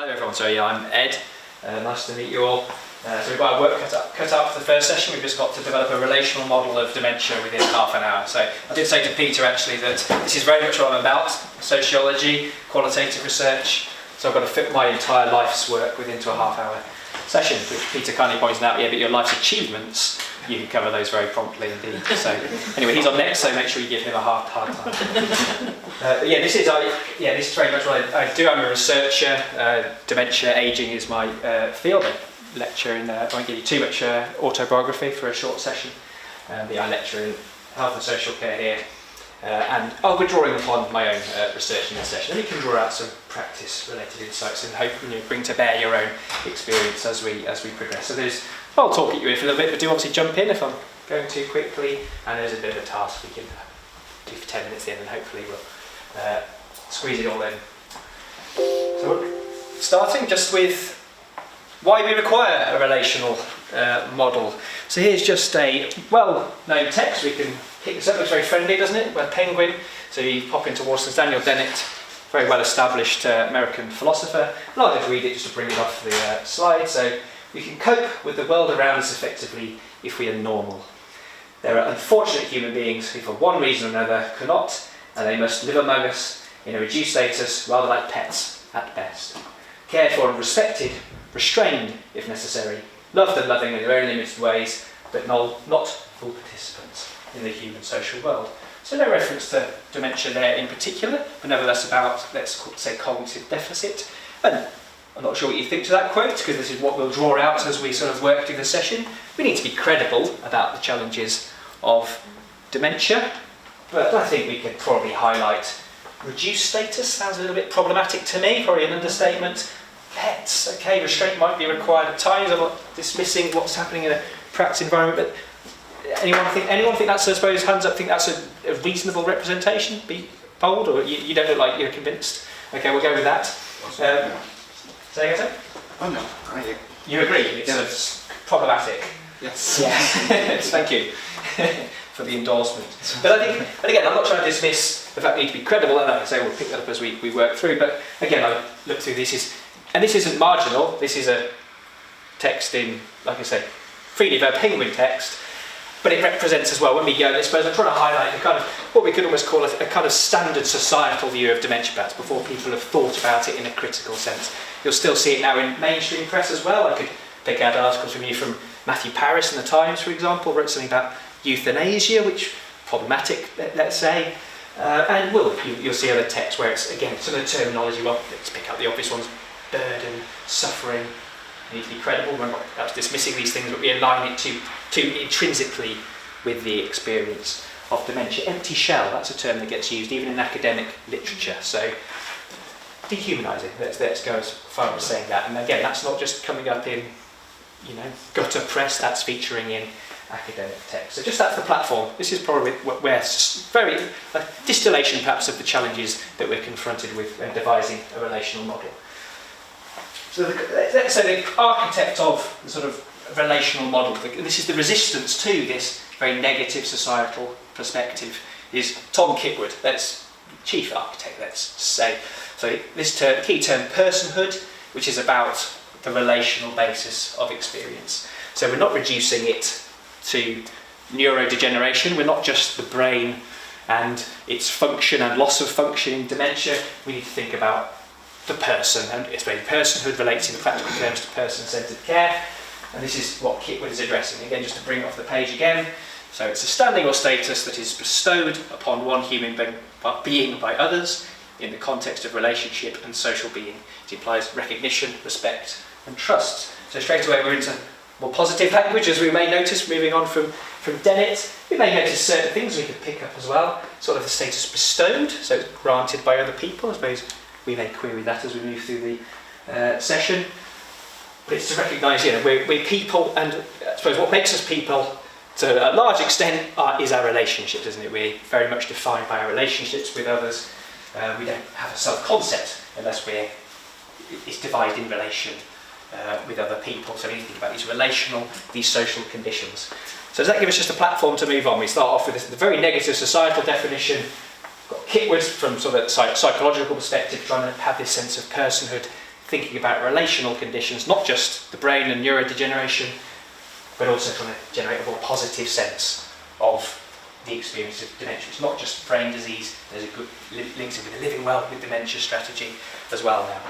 Hi everyone, so yeah, I'm Ed. Nice to meet you all. So we've got our work cut out for the first session. We've just got to develop a relational model of dementia within half an hour. So I did say to Peter actually that this is very much what I'm about, sociology, qualitative research. So I've got to fit my entire life's work within a half-hour session, which Peter kindly pointed out, yeah, but your life's achievements, you can cover those very promptly indeed. So anyway, he's on next, so make sure you give him a hard time. This is very much what I do. I'm a researcher. Dementia, ageing is my field. I lecture in, I won't give you too much autobiography for a short session. I lecture in health and social care here. And I'll be drawing upon my own research in this session. And you can draw out some practice-related insights and hope bring to bear your own experience as we progress. So I'll talk at you for a little bit, but do obviously jump in if I'm going too quickly. And there's a bit of a task we can do for 10 minutes in, and hopefully we'll squeeze it all in. So we're starting just with why we require a relational model. So here's just a well-known text. We can pick this up. It looks very friendly, doesn't it? We're a penguin. So you pop into Watson's Daniel Dennett, very well-established American philosopher. And I'll just read it just to bring it off the slide. So we can cope with the world around us effectively if we are normal. There are unfortunate human beings who for one reason or another cannot, and they must live among us in a reduced status, rather like pets at best. Cared for and respected, restrained if necessary, loved and loving in their own limited ways, but not full participants in the human social world. So no reference to dementia there in particular, but nevertheless about, let's say, cognitive deficit. And I'm not sure what you think to that quote, because this is what we'll draw out as we sort of work through the session. We need to be credible about the challenges of dementia, but I think we could probably highlight reduced status. Sounds a little bit problematic to me, probably an understatement. Pets, okay, restraint might be required at times. I'm not dismissing what's happening in a practice environment, but anyone think that's, I suppose, hands up, think that's a reasonable representation? Be bold, or you don't look like you're convinced? Okay, we'll go with that. Say again, sir? Oh no, You agree? It's problematic. Yes. Yeah. Thank you for the endorsement. But I think, and again, I'm not trying to dismiss the fact we need to be credible, and like I say, we'll pick that up as we work through. But again, I look through this, and this isn't marginal. This is a text in, like I say, freely a penguin text, but it represents as well, when we go, I suppose I'm trying to highlight the kind of, what we could almost call a kind of standard societal view of dementia perhaps, before people have thought about it in a critical sense. You'll still see it now in mainstream press as well. I could pick out articles from Matthew Paris in the Times, for example, wrote something about euthanasia, which problematic, let's say. And you'll see other texts where it's, again, some of the terminology, well, let's pick out the obvious ones, burden, suffering. You need to be credible. We're not perhaps dismissing these things, but we align it to intrinsically with the experience of dementia. Empty shell, that's a term that gets used even in academic literature. So dehumanising, let's go as far as saying that. And again, that's not just coming up in, gutter press, that's featuring in academic text. So just that's the platform. This is probably where it's very distillation perhaps of the challenges that we're confronted with when devising a relational model. So let's say the architect of the sort of relational model, this is the resistance to this very negative societal perspective, is Tom Kitwood, that's chief architect, let's say. So this key term, personhood, which is about the relational basis of experience. So we're not reducing it to neurodegeneration, we're not just the brain and its function and loss of function in dementia. We need to think about the person, and especially personhood relates in practical terms to person-centred care, and this is what Kitwood is addressing. Again, just to bring it off the page again, so it's a standing or status that is bestowed upon one human being by others in the context of relationship and social being. It implies recognition, respect and trust. So straight away we're into more positive language, as we may notice moving on from Dennett. We may notice certain things we could pick up as well, sort of the status bestowed, so it's granted by other people. I suppose we may query that as we move through the session. But it's to recognise, we're people, and I suppose what makes us people to a large extent is our relationships, isn't it? We're very much defined by our relationships with others. We don't have a self-concept unless it's devised in relation with other people. So we need to think about these social conditions. So does that give us just a platform to move on? We start off with the very negative societal definition. Got Kitwood from sort of a psychological perspective, trying to have this sense of personhood thinking about relational conditions, not just the brain and neurodegeneration, but also trying to generate a more positive sense of the experience of dementia. It's not just brain disease, there's a good links in with the living well with dementia strategy as well now.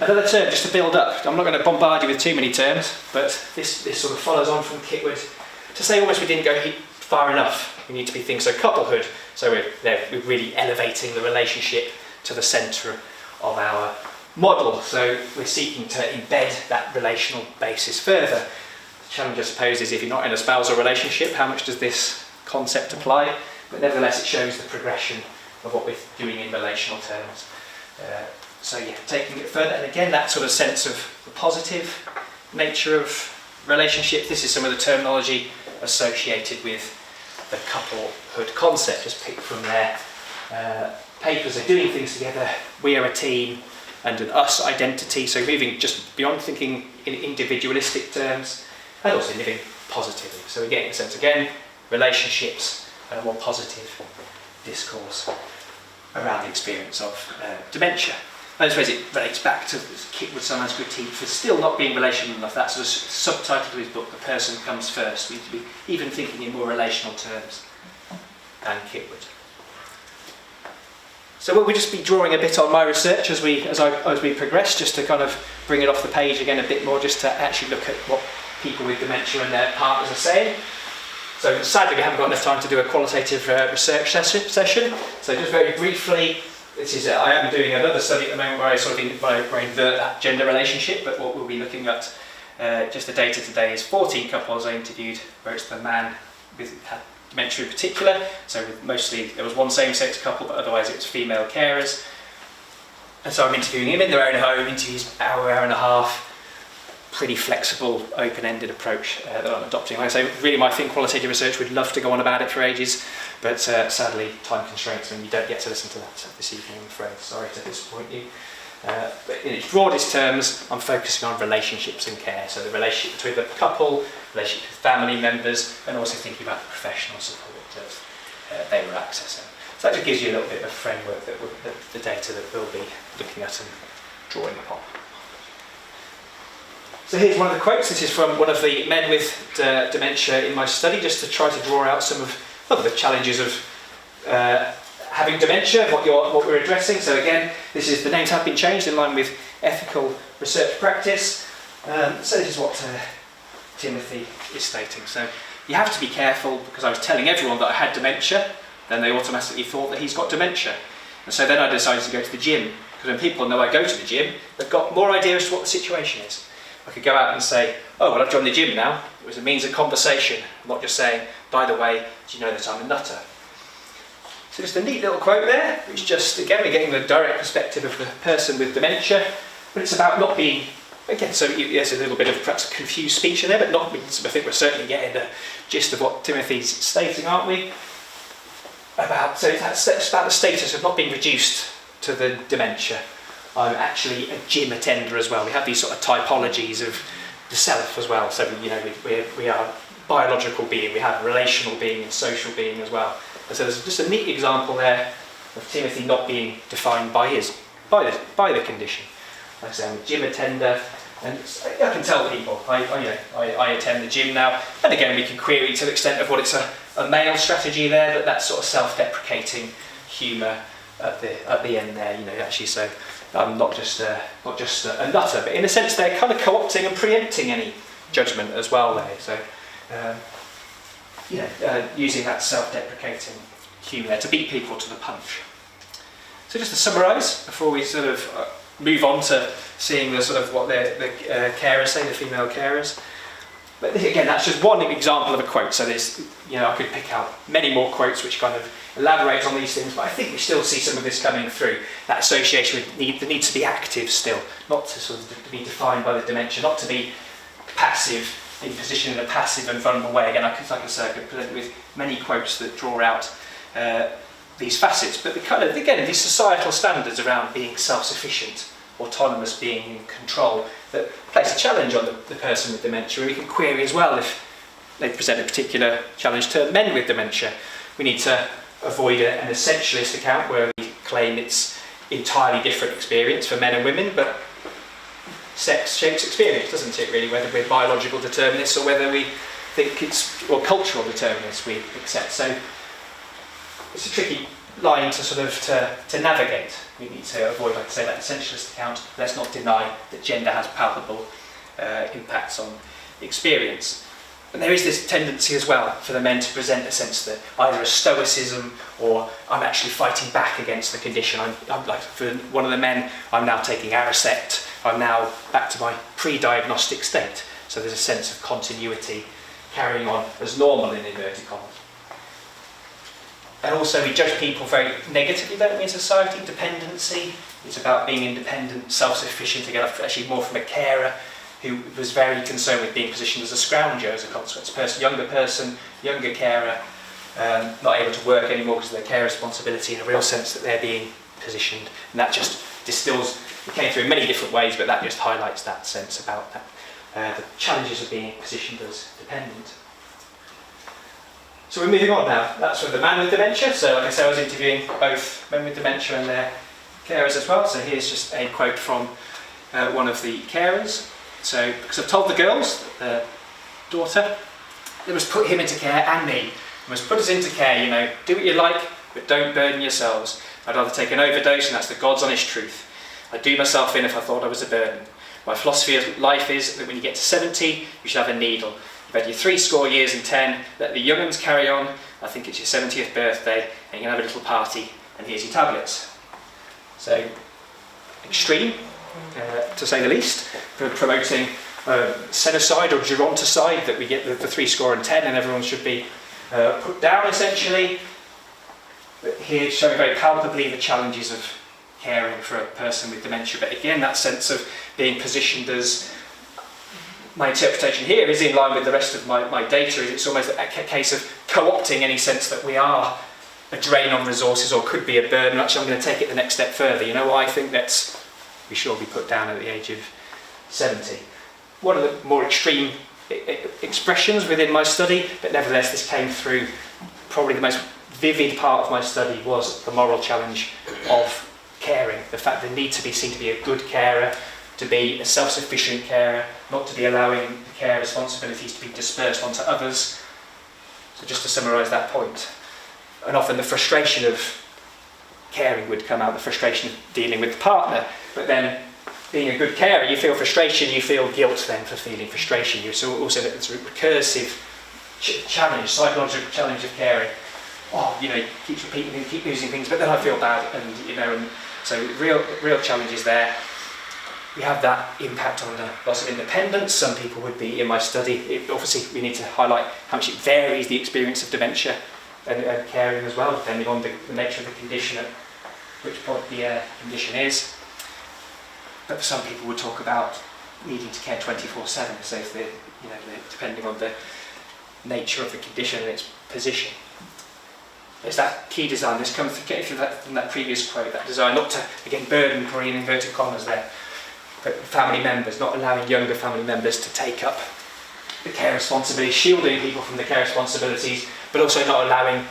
Another term, just to build up, I'm not going to bombard you with too many terms, but this sort of follows on from Kitwood to say almost we didn't go far enough. We need to be thinking, so couplehood, so we're really elevating the relationship to the centre of our model. So we're seeking to embed that relational basis further. The challenge, I suppose, is if you're not in a spousal relationship, how much does this concept apply? But nevertheless, it shows the progression of what we're doing in relational terms. So yeah, taking it further, and again, that sort of sense of the positive nature of relationships. This is some of the terminology associated with the couplehood concept, just picked from their papers. They're doing things together. We are a team, and an us identity. So moving just beyond thinking in individualistic terms, and also living positively. So we're getting a sense again, relationships, and a more positive discourse around the experience of dementia. I suppose it relates back to Kitwood sometimes critique for still not being relational enough. That sort of subtitle to his book, The Person Comes First. We need to be even thinking in more relational terms than Kitwood. So we'll just be drawing a bit on my research as we progress, just to kind of bring it off the page again a bit more, just to actually look at what people with dementia and their partners are saying. So sadly we haven't got enough time to do a qualitative research session. So just very briefly, this is I am doing another study at the moment where I sort of invert that gender relationship, but what we'll be looking at, just the data today, is 14 couples I interviewed, where it's the man with had dementia in particular. So mostly there was one same-sex couple, but otherwise it was female carers. And so I'm interviewing him in their own home, interviews hour and a half. Pretty flexible, open-ended approach that I'm adopting. Like I say, really my thing, qualitative research, we'd love to go on about it for ages, but sadly time constraints and you don't get to listen to that this evening, I'm afraid. Sorry to disappoint you. But in its broadest terms, I'm focusing on relationships and care. So the relationship between the couple, relationship with family members, and also thinking about the professional support that they were accessing. So that just gives you a little bit of a framework that the data that we'll be looking at and drawing upon. So here's one of the quotes. This is from one of the men with dementia in my study, just to try to draw out some of the challenges of having dementia, what we're addressing. So again, this is the names have been changed in line with ethical research practice. So this is what Timothy is stating. So you have to be careful, because I was telling everyone that I had dementia, then they automatically thought that he's got dementia. And so then I decided to go to the gym, because when people know I go to the gym, they've got more idea as to what the situation is. I could go out and say, oh, well, I've joined the gym now. It was a means of conversation, not just saying, by the way, do you know that I'm a nutter? So just a neat little quote there, which just, again, we're getting the direct perspective of the person with dementia, but it's about not being, again, so there's a little bit of perhaps confused speech in there, but not, I think we're certainly getting the gist of what Timothy's stating, aren't we? So it's about the status of not being reduced to the dementia. I'm actually a gym attender as well. We have these sort of typologies of the self as well. So we are biological being, we have relational being and social being as well. And so there's just a neat example there of Timothy not being defined by the condition. Like I say, I'm a gym attender, and I can tell people I attend the gym now. And again, we can query to the extent of what it's a male strategy there, but that sort of self-deprecating humour at the end there, actually. So I'm not just a nutter, but in a sense they're kind of co-opting and preempting any judgment as well there. So using that self-deprecating humour there to beat people to the punch. So just to summarise before we sort of move on to seeing the sort of what the carers say, the female carers. But again, that's just one example of a quote. So there's, I could pick out many more quotes which kind of elaborate on these things, but I think we still see some of this coming through. That association with the need to be active still, not to sort of be defined by the dementia, not to be passive, in position in a passive and vulnerable way. Again, like I say, I could present with many quotes that draw out these facets, but these societal standards around being self-sufficient, autonomous, being in control, that place a challenge on the person with dementia. And we can query as well if they present a particular challenge to men with dementia. We need to avoid an essentialist account where we claim it's entirely different experience for men and women, but sex shapes experience, doesn't it, really, whether we're biological determinists or whether we think it's, or cultural determinists we accept. So it's a tricky line to sort of to navigate. We need to avoid, like I say, that essentialist account. Let's not deny that gender has palpable impacts on experience. But there is this tendency as well for the men to present a sense that either a stoicism or I'm actually fighting back against the condition. I'm like, for one of the men, I'm now taking Aricept. I'm now back to my pre-diagnostic state. So there's a sense of continuity carrying on as normal in inverted commas. And also we judge people very negatively, don't we, in society? Dependency. It's about being independent, self-sufficient. Again, actually more from a carer who was very concerned with being positioned as a scrounger as a consequence. Younger carer, not able to work anymore because of their care responsibility, in a real sense that they're being positioned. And that just distills, it came through in many different ways, but that just highlights that sense about that, the challenges of being positioned as dependent. So we're moving on now. That's from the man with dementia. So like I said, I was interviewing both men with dementia and their carers as well. So here's just a quote from one of the carers. So, because I've told the girls, the daughter, they must put him into care and me. They must put us into care, you know, do what you like, but don't burden yourselves. I'd rather take an overdose, and that's the God's honest truth. I'd do myself in if I thought I was a burden. My philosophy of life is that when you get to 70, you should have a needle. You've had your 70 years and 10, let the young uns carry on. I think it's your 70th birthday, and you can have a little party, and here's your tablets. So, extreme, to say the least, for promoting senicide or geronticide, that we get the 70 and everyone should be put down, essentially. But here showing very palpably the challenges of caring for a person with dementia. But again, that sense of being positioned as, my interpretation here is in line with the rest of my data, is it's almost a case of co-opting any sense that we are a drain on resources or could be a burden. Actually, I'm going to take it the next step further. You know, I think we should all be put down at the age of 70. One of the more extreme expressions within my study, but nevertheless this came through, probably the most vivid part of my study was the moral challenge of caring. The fact the need to be seen to be a good carer, to be a self-sufficient carer, not to be allowing the care responsibilities to be dispersed onto others. So just to summarise that point. And often the frustration of caring would come out, the frustration of dealing with the partner. But then, being a good carer, you feel frustration, you feel guilt then for feeling frustration. You also it's a recursive challenge, psychological challenge of caring. Oh, you know, you keep repeating things, keep losing things, but then I feel bad, and you know, and so real challenges there. We have that impact on the loss of independence. Some people would be in my study. Obviously, we need to highlight how much it varies the experience of dementia and caring as well, depending on the nature of the condition, at which point the condition is. But some people would talk about needing to care 24/7, so if depending on the nature of the condition and its position. It's that key design. This comes from that previous quote, that desire not to, again, burden, Corinne, inverted commas there, but family members, not allowing younger family members to take up the care responsibilities, shielding people from the care responsibilities, but also not allowing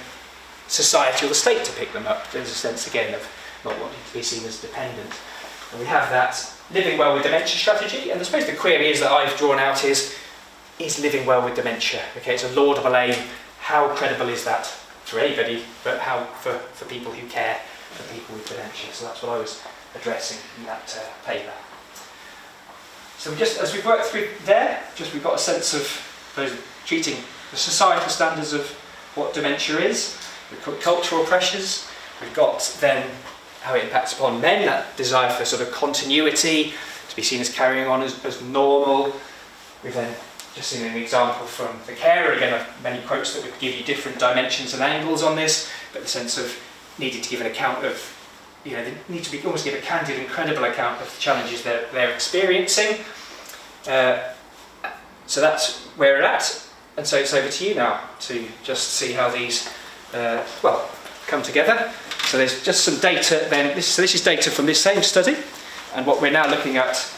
society or the state to pick them up. There's a sense, again, of not wanting to be seen as dependent. And we have that living well with dementia strategy, and I suppose the query is that I've drawn out is living well with dementia? Okay, it's a laudable aim. How credible is that for anybody, but how for people who care for people with dementia? So that's what I was addressing in that paper. So as we've worked through there, we've got a sense of treating the societal standards of what dementia is. We've got cultural pressures. We've got then how it impacts upon men, that desire for sort of continuity, to be seen as carrying on as normal. We've then just seen an example from the carer, again, many quotes that would give you different dimensions and angles on this, but the sense of needing to give an account of, they need to almost give a candid and credible account of the challenges they're experiencing. So that's where we're at, and so it's over to you now to just see how these come together. So there's just some data then. This is data from this same study, and what we're now looking at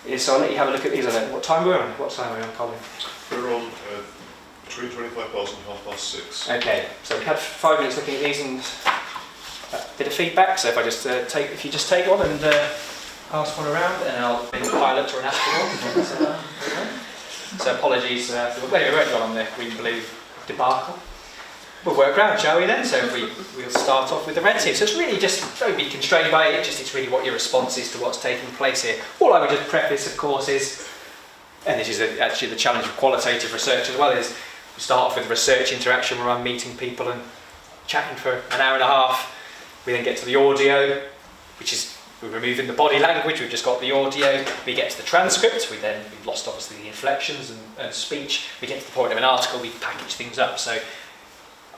is, so I'll let you have a look at these. I don't know what time we're on. What time are we on, Colin? We're on between 25 past and 6:30. Okay, so we had 5 minutes looking at these, and that bit of feedback. So if you just take one and pass one around, and I'll bring a pilot or an astronaut. So apologies, we won't go on the green-blue debacle. We'll work round, shall we then? So we'll start off with the red team. So it's really just, don't be constrained by it, it's really what your response is to what's taking place here. All I would just preface, of course, is, and this is actually the challenge of qualitative research as well, is we start off with research interaction where I'm meeting people and chatting for an hour and a half. We then get to the audio, which is we're removing the body language, we've just got the audio. We get to the transcript, we've lost obviously the inflections and speech. We get to the point of an article, we package things up. So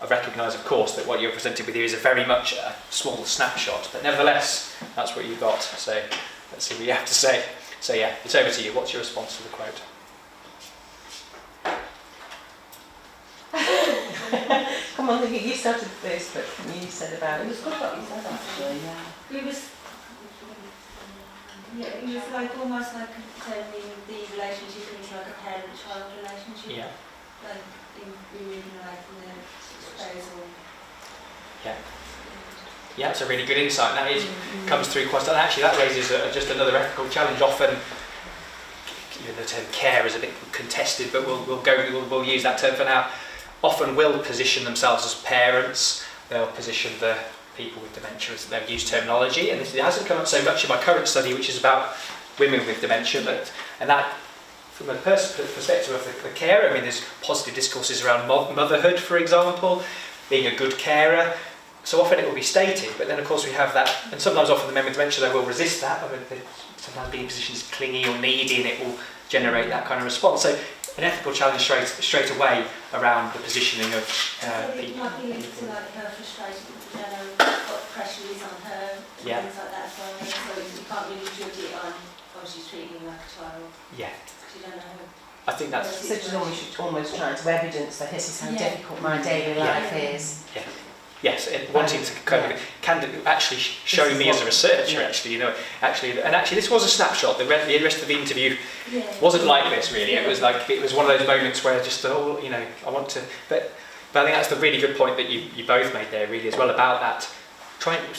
I recognise, of course, that what you're presented with here is a very much a small snapshot, but nevertheless, that's what you've got. So let's see what you have to say. So yeah, it's over to you. What's your response to the quote? Come on, you started first, but you said about it. It was good what you said, actually, yeah. It was like almost like turning the relationship into like a parent-child relationship. Yeah. Like moving away from the disposal. Yeah. Yeah, it's a really good insight. That comes through quite. And actually, that raises just another ethical challenge. Often, the term care is a bit contested, but we'll use that term for now. Often, will position themselves as parents. They'll position the people with dementia as they'll use terminology, and it hasn't come up so much in my current study, which is about women with dementia. And that, from a perspective of the carer, I mean, there's positive discourses around motherhood, for example, being a good carer. So often it will be stated, but then of course we have that, and sometimes often the men with dementia, they will resist that. I mean, sometimes being positioned as clingy or needy, and it will generate that kind of response. So an ethical challenge straight away around the positioning of people. It might be linked to like her frustration, what pressure is on her, Yeah. things like that as well. So you can't really judge it on, she's treating like a child. Yeah. You don't know. I think that's... So she's almost trying to evidence that this is how difficult my daily life is. Yeah. Yes, and wanting to kind of actually show me as a researcher, actually, actually this was a snapshot. The rest of the interview wasn't like this, really. It was one of those moments where just, I want to, but I think that's the really good point that you both made there, really, as well, about that.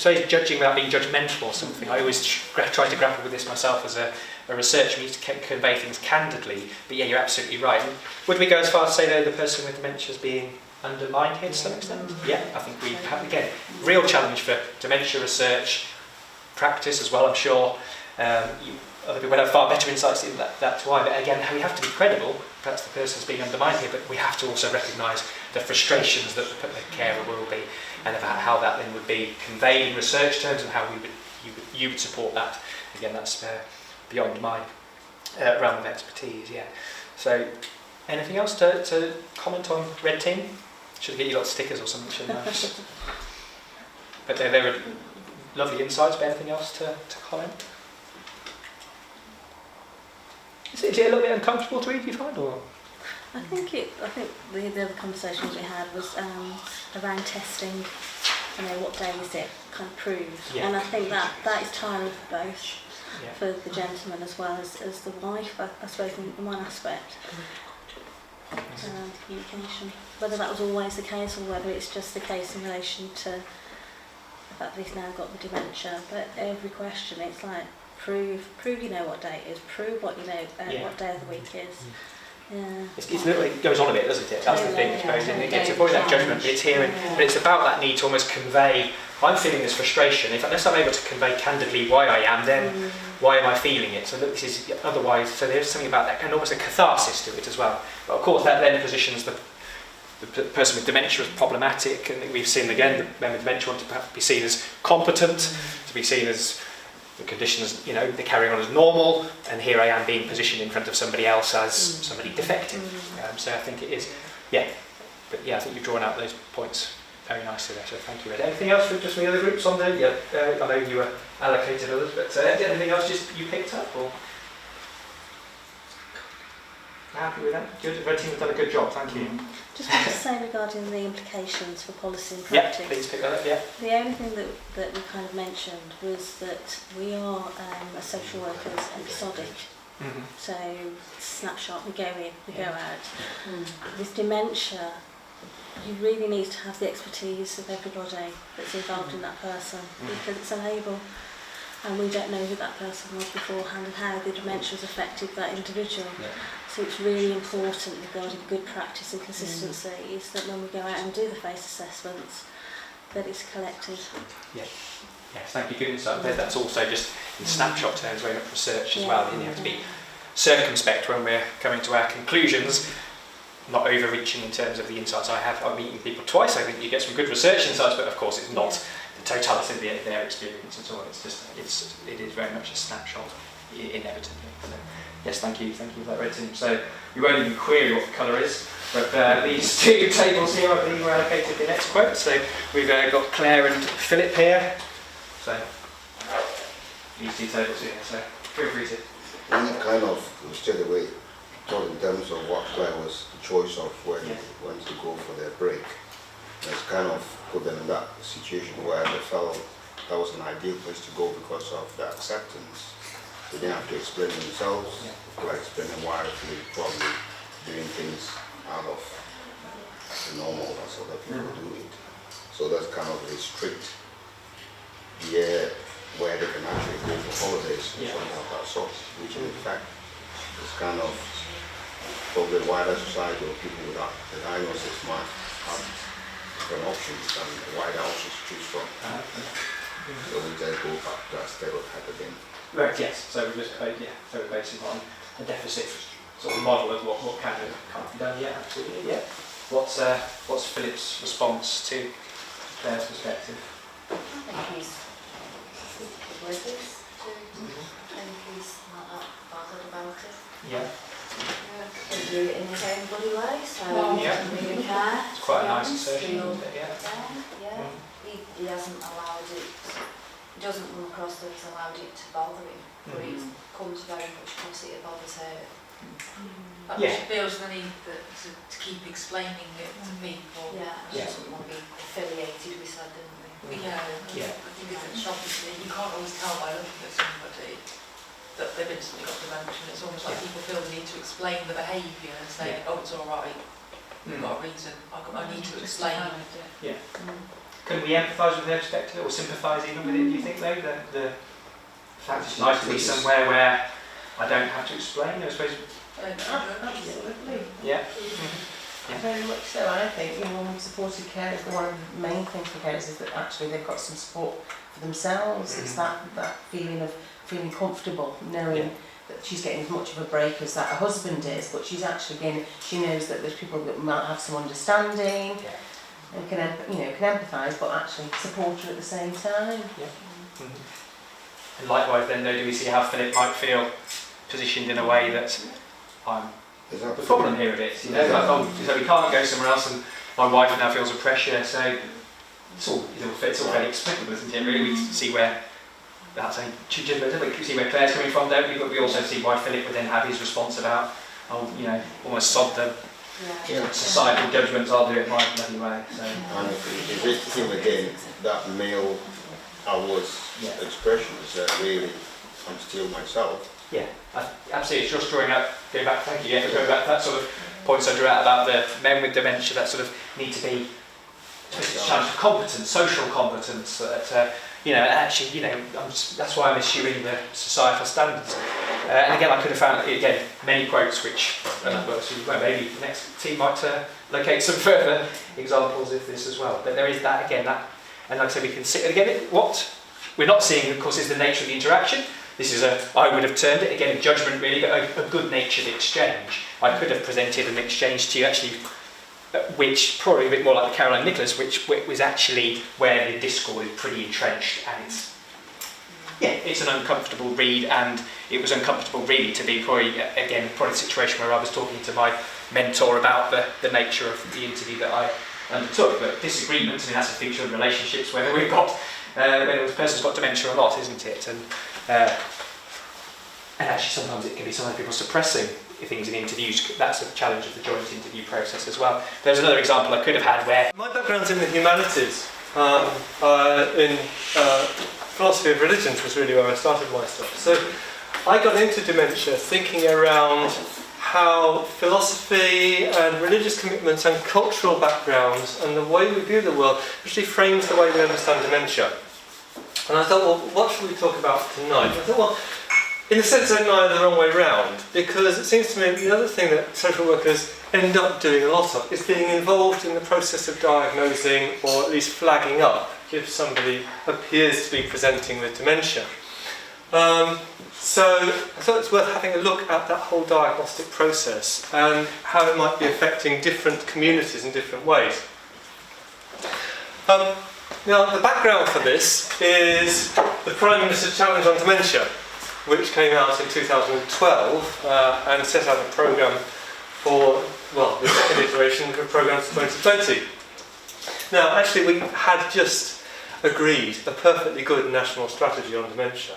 Judging without being judgmental or something. I always try to grapple with this myself as a researcher. We need to convey things candidly, but yeah, you're absolutely right. And would we go as far as to say, though, the person with dementia is being undermined here to some extent? Yeah, I think we have, again, real challenge for dementia research, practice as well, I'm sure. Other people have far better insights into that's why, but again, we have to be credible. Perhaps the person's being undermined here, but we have to also recognise the frustrations that the carer will be, and about how that then would be conveyed in research terms, and how you would support that. Again, that's beyond my realm of expertise. Yeah. So, anything else to comment on red team? Should get you lots of stickers or something, shouldn't I? But they were lovely insights. But anything else to comment? Is it a little bit uncomfortable to read, you find, or? I think the other conversations we had was around testing. What days it kind of proves, and I think that is tiring for both, for the gentleman as well as the wife. I suppose in one aspect. Communication. Whether that was always the case or whether it's just the case in relation to the fact that he's now got the dementia. But every question, it's like prove you know what day it is, prove what you know what day of the week is. Yeah. It goes on a bit, doesn't it? That's the thing, I suppose. And it gets to avoid that judgment, but it's here, but it's about that need to almost convey. I'm feeling this frustration. Unless I'm able to convey candidly why I am, then why am I feeling it? So look, this is otherwise. So there's something about that, and almost a catharsis to it as well. But of course, that then positions the person with dementia as problematic, and we've seen again the men with dementia want to perhaps be seen as competent, to be seen as the conditions, they're carrying on as normal, and here I am being positioned in front of somebody else as somebody defective. So I think it is, but I think you've drawn out those points very nicely there, so thank you. Anything else just from the other groups on there? I know you were allocated others, but anything else just you picked up, or? Happy with that? Good. Red team have done a good job, thank you. Just want to say regarding the implications for policy and practice. Yeah, please pick that up, yeah. The only thing that we kind of mentioned was that we are, as social workers, episodic. So, snapshot, we go in, we go out. With dementia, you really need to have the expertise of everybody that's involved in that person, because it's unable, and we don't know who that person was beforehand and how the dementia has affected that individual. So it's really important regarding good practice and consistency is that when we go out and do the face assessments, that it's collected. Yeah. Yes, thank you. Good insight. That's also just in snapshot terms, very much research as well. You have to be circumspect when we're coming to our conclusions, not overreaching in terms of the insights I have. I'm meeting people twice. I think you get some good research insights, but of course it's not the totality of their experience and so on. It is very much a snapshot, inevitably. So, yes, thank you for that, Red Team. So we won't even query what the colour is, but these two tables here, I believe, were allocated the next quote. So we've got Claire and Philip here. So these two tables here. So feel free to. We kind of straight away thought in terms of what Claire was the choice of when to go for their break. It's kind of put them in that situation where they felt that was an ideal place to go because of the acceptance. They didn't have to explain themselves, like explaining why they're probably doing things out of the normal as other people do it. So that's kind of restrict the area where they can actually go for holidays and something of that sort, which in fact is kind of probably a wider society of people without the diagnosis might have different options and wider options to choose from. So we just go back to that stereotype again. Right, yes. So we're just so we're basing on a deficit sort of model of what can and can't be done. Yeah, absolutely. Yeah. What's Philip's response to Claire's perspective? I think he's with us and he's not that bothered about it. Yeah. He'll do it in his own bloody way, so he doesn't really care. It's quite a nice assertion, isn't it? Yeah. He hasn't allowed it, he doesn't come across that he's allowed it to bother him, but he comes very much across it bothers her. But she feels the need to keep explaining it to people. She doesn't want to be affiliated with that, didn't we? I think it's obviously, you can't always tell by looking at somebody that they've instantly got dementia. It's almost like people feel the need to explain the behaviour and say, oh, it's all right, we've got a reason, I need to explain. Can we empathise with their perspective or sympathise even with it, do you think, though? The fact it's nice to be somewhere where I don't have to explain, I suppose. Absolutely. Yeah. Very much so. I think when we've supported carers, one of the main things for carers is that actually they've got some support for themselves. It's that feeling of feeling comfortable, knowing that she's getting as much of a break as that her husband is, but she's actually getting, she knows that there's people that might have some understanding and can empathise, but actually support her at the same time. And likewise, then, though, do we see how Philip might feel positioned in a way that I'm the problem here a bit, so we can't go somewhere else, and my wife now feels a pressure. So it's all very explicable, isn't it? Really, we see where we see where Claire's coming from, don't we? But we also see why Philip would then have his response about, almost sod the societal judgments. I'll do it my bloody way. So. And if it's him again, that male I was expression is really, I'm still myself. Yeah, absolutely. It's just going back, thank you, going back to that sort of points I drew out about the men with dementia that sort of need to be challenged for competence, social competence, that's why I'm eschewing the societal standards. And again, I could have found, many quotes which, maybe the next team might locate some further examples of this as well. But there is that, and like I said, we can see, again, what we're not seeing, of course, is the nature of the interaction. This is I would have termed it, again, a judgment really, but a good-natured exchange. I could have presented an exchange to you, actually, which probably a bit more like the Caroline Nicholas, which was actually where the discord is pretty entrenched, and it's an uncomfortable read, and it was uncomfortable really to be probably a situation where I was talking to my mentor about the nature of the interview that I undertook. But disagreements, that's a feature of relationships, whether we've got whether the person's got dementia or not, isn't it? And actually sometimes it can be some people suppressing things in interviews. That's a challenge of the joint interview process as well. There's another example I could have had where... My background's in the humanities. In philosophy of religions was really where I started my stuff. So I got into dementia thinking around how philosophy and religious commitments and cultural backgrounds and the way we view the world actually frames the way we understand dementia. And I thought, well, what should we talk about tonight? I thought, well, in a sense, they're neither the wrong way round, because it seems to me the other thing that social workers end up doing a lot of is being involved in the process of diagnosing or at least flagging up if somebody appears to be presenting with dementia. So I thought it's worth having a look at that whole diagnostic process and how it might be affecting different communities in different ways. Now, the background for this is the Prime Minister's Challenge on Dementia, which came out in 2012 and set out a programme for, well, the second iteration of the programme for 2020. Now, actually, we had just agreed a perfectly good national strategy on dementia,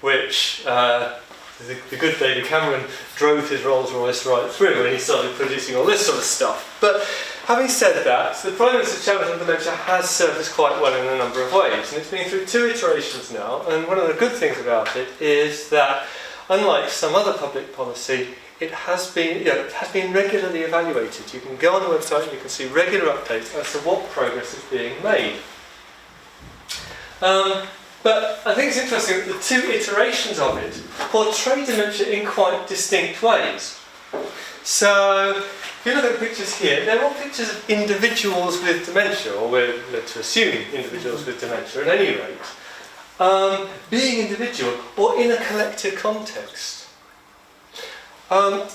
which the good David Cameron drove his Rolls Royce right through when he started producing all this sort of stuff. But having said that, the Prime Minister's Challenge on Dementia has served us quite well in a number of ways, and it's been through 2 iterations now, and one of the good things about it is that, unlike some other public policy, it has been regularly evaluated. You can go on the website and you can see regular updates as to what progress is being made. But I think it's interesting that the 2 iterations of it portray dementia in quite distinct ways. So, if you look at the pictures here, they're all pictures of individuals with dementia, or we're led to assume individuals with dementia at any rate, being individual or in a collective context. And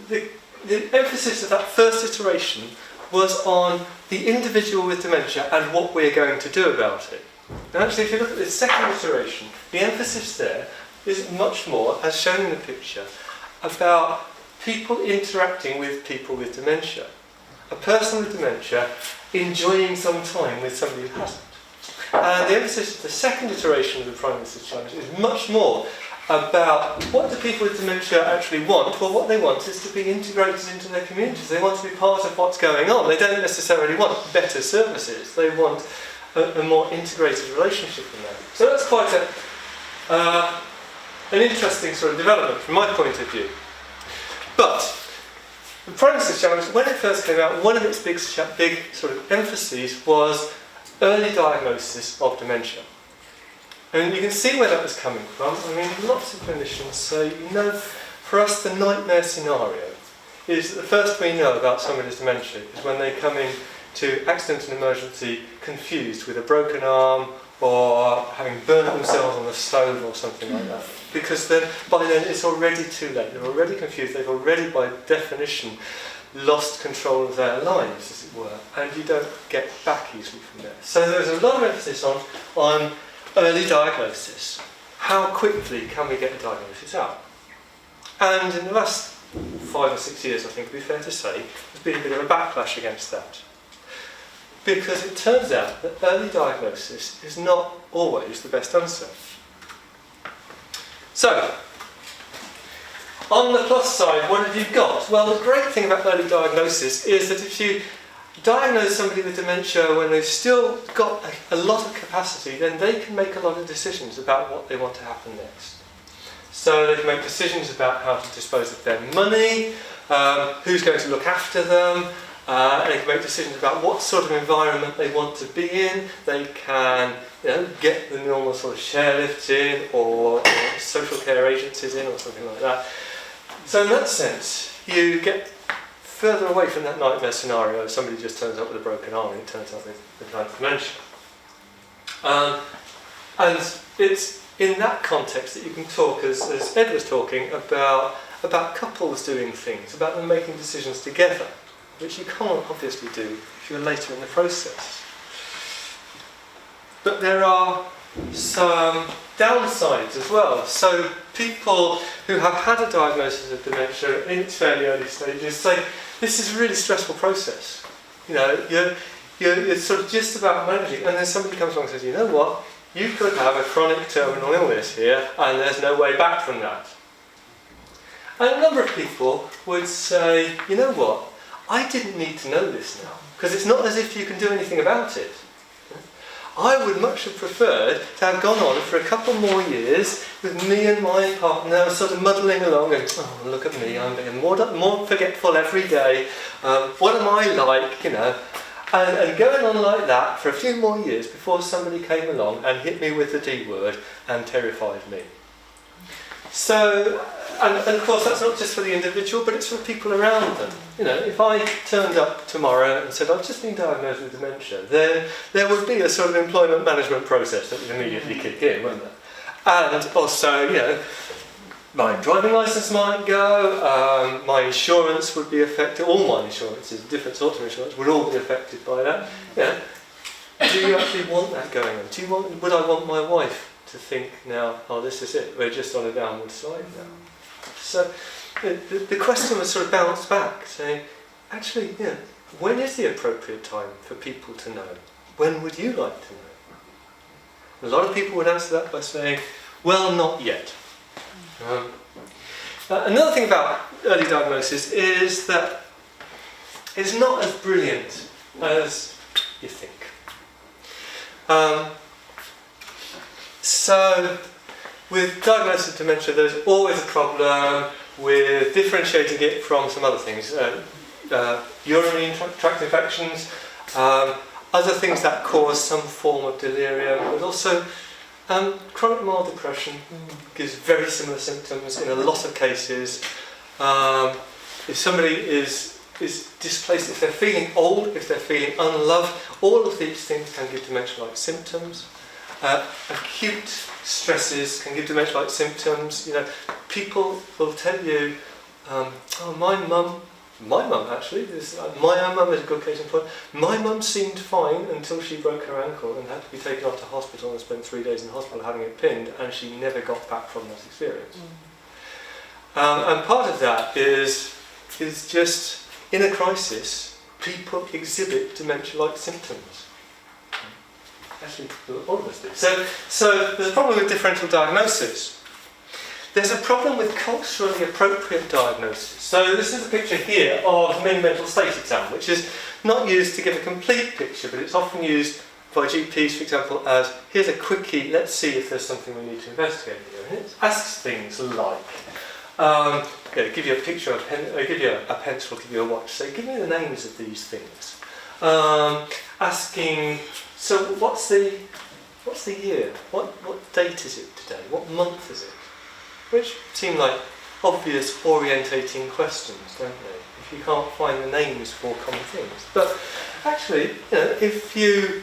the emphasis of that first iteration was on the individual with dementia and what we're going to do about it. And actually, if you look at the second iteration, the emphasis there is much more, as shown in the picture, about people interacting with people with dementia. A person with dementia enjoying some time with somebody who hasn't. And the emphasis of the second iteration of the Prime Minister's Challenge is much more about what do people with dementia actually want. Well, what they want is to be integrated into their communities. They want to be part of what's going on. They don't necessarily want better services. They want a more integrated relationship in that. So that's quite an interesting sort of development from my point of view. But the Prime Minister's Challenge, when it first came out, one of its big sort of emphases was early diagnosis of dementia. And you can see where that was coming from. I mean, lots of clinicians say, for us the nightmare scenario is that the first we know about somebody's dementia is when they come in to accident and emergency confused with a broken arm or having burnt themselves on the stove or something like that. Because then, by then it's already too late. They're already confused. They've already, by definition, lost control of their lives, as it were. And you don't get back easily from there. So there's a lot of emphasis on early diagnosis. How quickly can we get a diagnosis out? And in the last 5 or 6 years, I think it would be fair to say, there's been a bit of a backlash against that. Because it turns out that early diagnosis is not always the best answer. So, on the plus side, what have you got? Well, the great thing about early diagnosis is that if you diagnose somebody with dementia when they've still got a lot of capacity, then they can make a lot of decisions about what they want to happen next. So they can make decisions about how to dispose of their money, who's going to look after them, they can make decisions about what sort of environment they want to be in. They can get the normal sort of share lifts in or social care agencies in or something like that. So in that sense, you get further away from that nightmare scenario if somebody just turns up with a broken arm and it turns out they've had dementia. And it's in that context that you can talk, as Ed was talking, about couples doing things, about them making decisions together, which you can't obviously do if you're later in the process. But there are some downsides as well. So people who have had a diagnosis of dementia in its fairly early stages say, this is a really stressful process. You're sort of just about managing, and then somebody comes along and says, you know what, you could have a chronic terminal illness here, and there's no way back from that. And a number of people would say, you know what, I didn't need to know this now, because it's not as if you can do anything about it. I would much have preferred to have gone on for a couple more years with me and my partner sort of muddling along and, oh, look at me, I'm getting more forgetful every day. What am I like, you know? And going on like that for a few more years before somebody came along and hit me with the D word and terrified me. So, and of course that's not just for the individual, but it's for the people around them. You know, if I turned up tomorrow and said, I've just been diagnosed with dementia, then there would be a sort of employment management process that would immediately kick in, wouldn't there? And also, you know, my driving licence might go, my insurance would be affected, all my insurances, different sorts of insurance, would all be affected by that. Yeah. Do you actually want that going on? Would I want my wife to think now, oh, this is it, we're just on a downward slide now? So the question was sort of bounced back, saying, actually, you know, when is the appropriate time for people to know? When would you like to know? A lot of people would answer that by saying, well, not yet. Another thing about early diagnosis is that it's not as brilliant as you think. So, with diagnosis of dementia, there's always a problem with differentiating it from some other things. Urinary tract infections, other things that cause some form of delirium, but also chronic mild depression gives very similar symptoms in a lot of cases. If somebody is displaced, if they're feeling old, if they're feeling unloved, all of these things can give dementia-like symptoms. Acute stresses can give dementia-like symptoms. You know, people will tell you, oh, my mum actually, my own mum is a good case in point. My mum seemed fine until she broke her ankle and had to be taken off to hospital and spent 3 days in hospital having it pinned, and she never got back from that experience. And part of that is just, in a crisis, people exhibit dementia-like symptoms. Actually, all of us do. So there's a problem with differential diagnosis. There's a problem with culturally appropriate diagnosis. So this is a picture here of the mini mental state exam, which is not used to give a complete picture, but it's often used by GPs, for example, as, here's a quickie, let's see if there's something we need to investigate here. And it asks things like, give you a picture, give you a pencil, give you a watch, say, give me the names of these things. Asking, so what's the year? What date is it today? What month is it? Which seem like obvious orientating questions, don't they? If you can't find the names for common things. But actually, you know, if you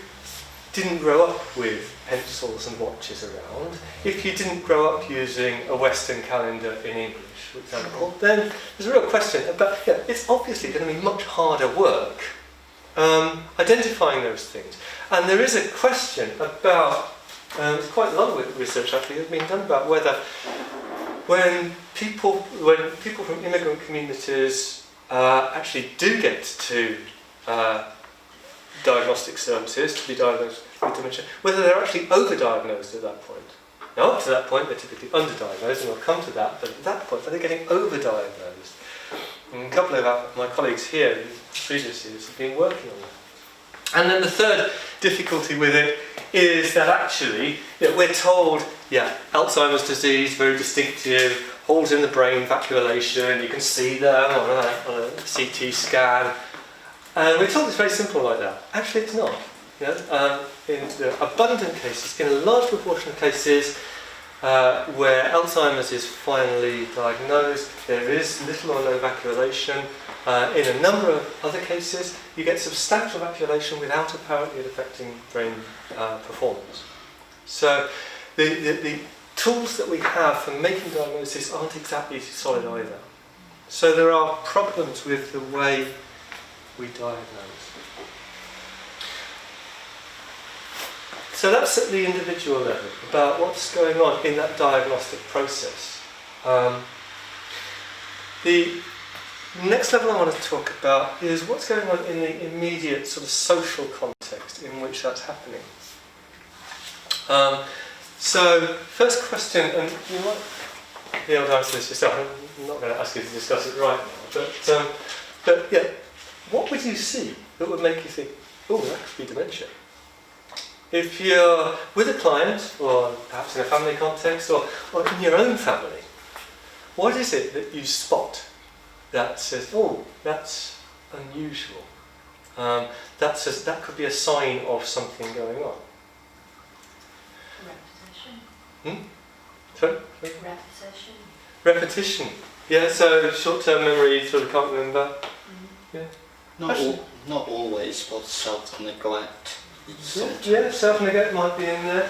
didn't grow up with pencils and watches around, if you didn't grow up using a Western calendar in English, for example, then there's a real question about, it's obviously going to be much harder work identifying those things. And there is a question about, there's quite a lot of research actually has been done about whether when people from immigrant communities actually do get to diagnostic services to be diagnosed with dementia, whether they're actually overdiagnosed at that point. Now up to that point they're typically underdiagnosed, and we'll come to that, but at that point are they getting overdiagnosed? And a couple of my colleagues here in previous years have been working on that. And then the third difficulty with it is that actually, we're told, Alzheimer's disease, very distinctive, holes in the brain, vacuolation, you can see them on a CT scan. And we're told it's very simple like that. Actually, it's not. In the abundant cases, in a large proportion of cases where Alzheimer's is finally diagnosed, there is little or no vacuolation. In a number of other cases, you get substantial vacuolation without apparently affecting brain performance. So the tools that we have for making diagnosis aren't exactly solid either. So there are problems with the way we diagnose. So that's at the individual level, about what's going on in that diagnostic process. The next level I want to talk about is what's going on in the immediate sort of social context in which that's happening. So, first question, and you might be able to answer this yourself. I'm not going to ask you to discuss it right now, but what would you see that would make you think, oh, that could be dementia? if you're with a client, or perhaps in a family context, or in your own family, what is it that you spot that says, oh, that's unusual? That could be a sign of something going on. Repetition. Sorry? Repetition. Repetition. Yeah, so short-term memory, you sort of can't remember. Yeah. Not always, but self-neglect. Yeah, self-neglect might be in there.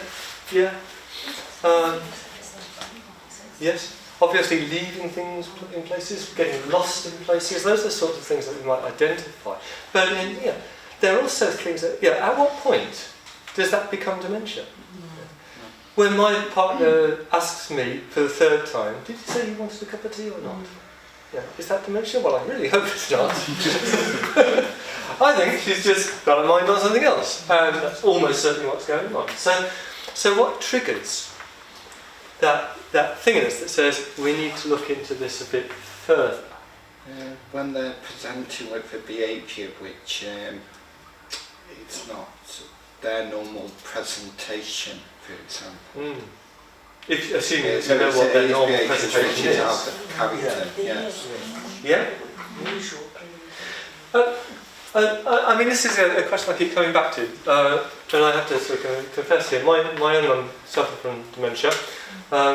Yeah. Yes. Obviously, leaving things in places, getting lost in places. Those are the sorts of things that we might identify. But yeah, there are also things that. Yeah. At what point does that become dementia? When my partner asks me for the third time, did you say you wanted a cup of tea or not? Yeah. Is that dementia? Well, I really hope it's not. I think she's just got her mind on something else, and that's almost certainly what's going on. So what triggers that thing in us that says we need to look into this a bit further? When they're presenting with a behaviour which it's not their normal presentation, for example. If assuming you know what their normal presentation is. Out of character, yes. Yeah. I mean, this is a question I keep coming back to, and I have to sort of confess here. My own mum suffered from dementia.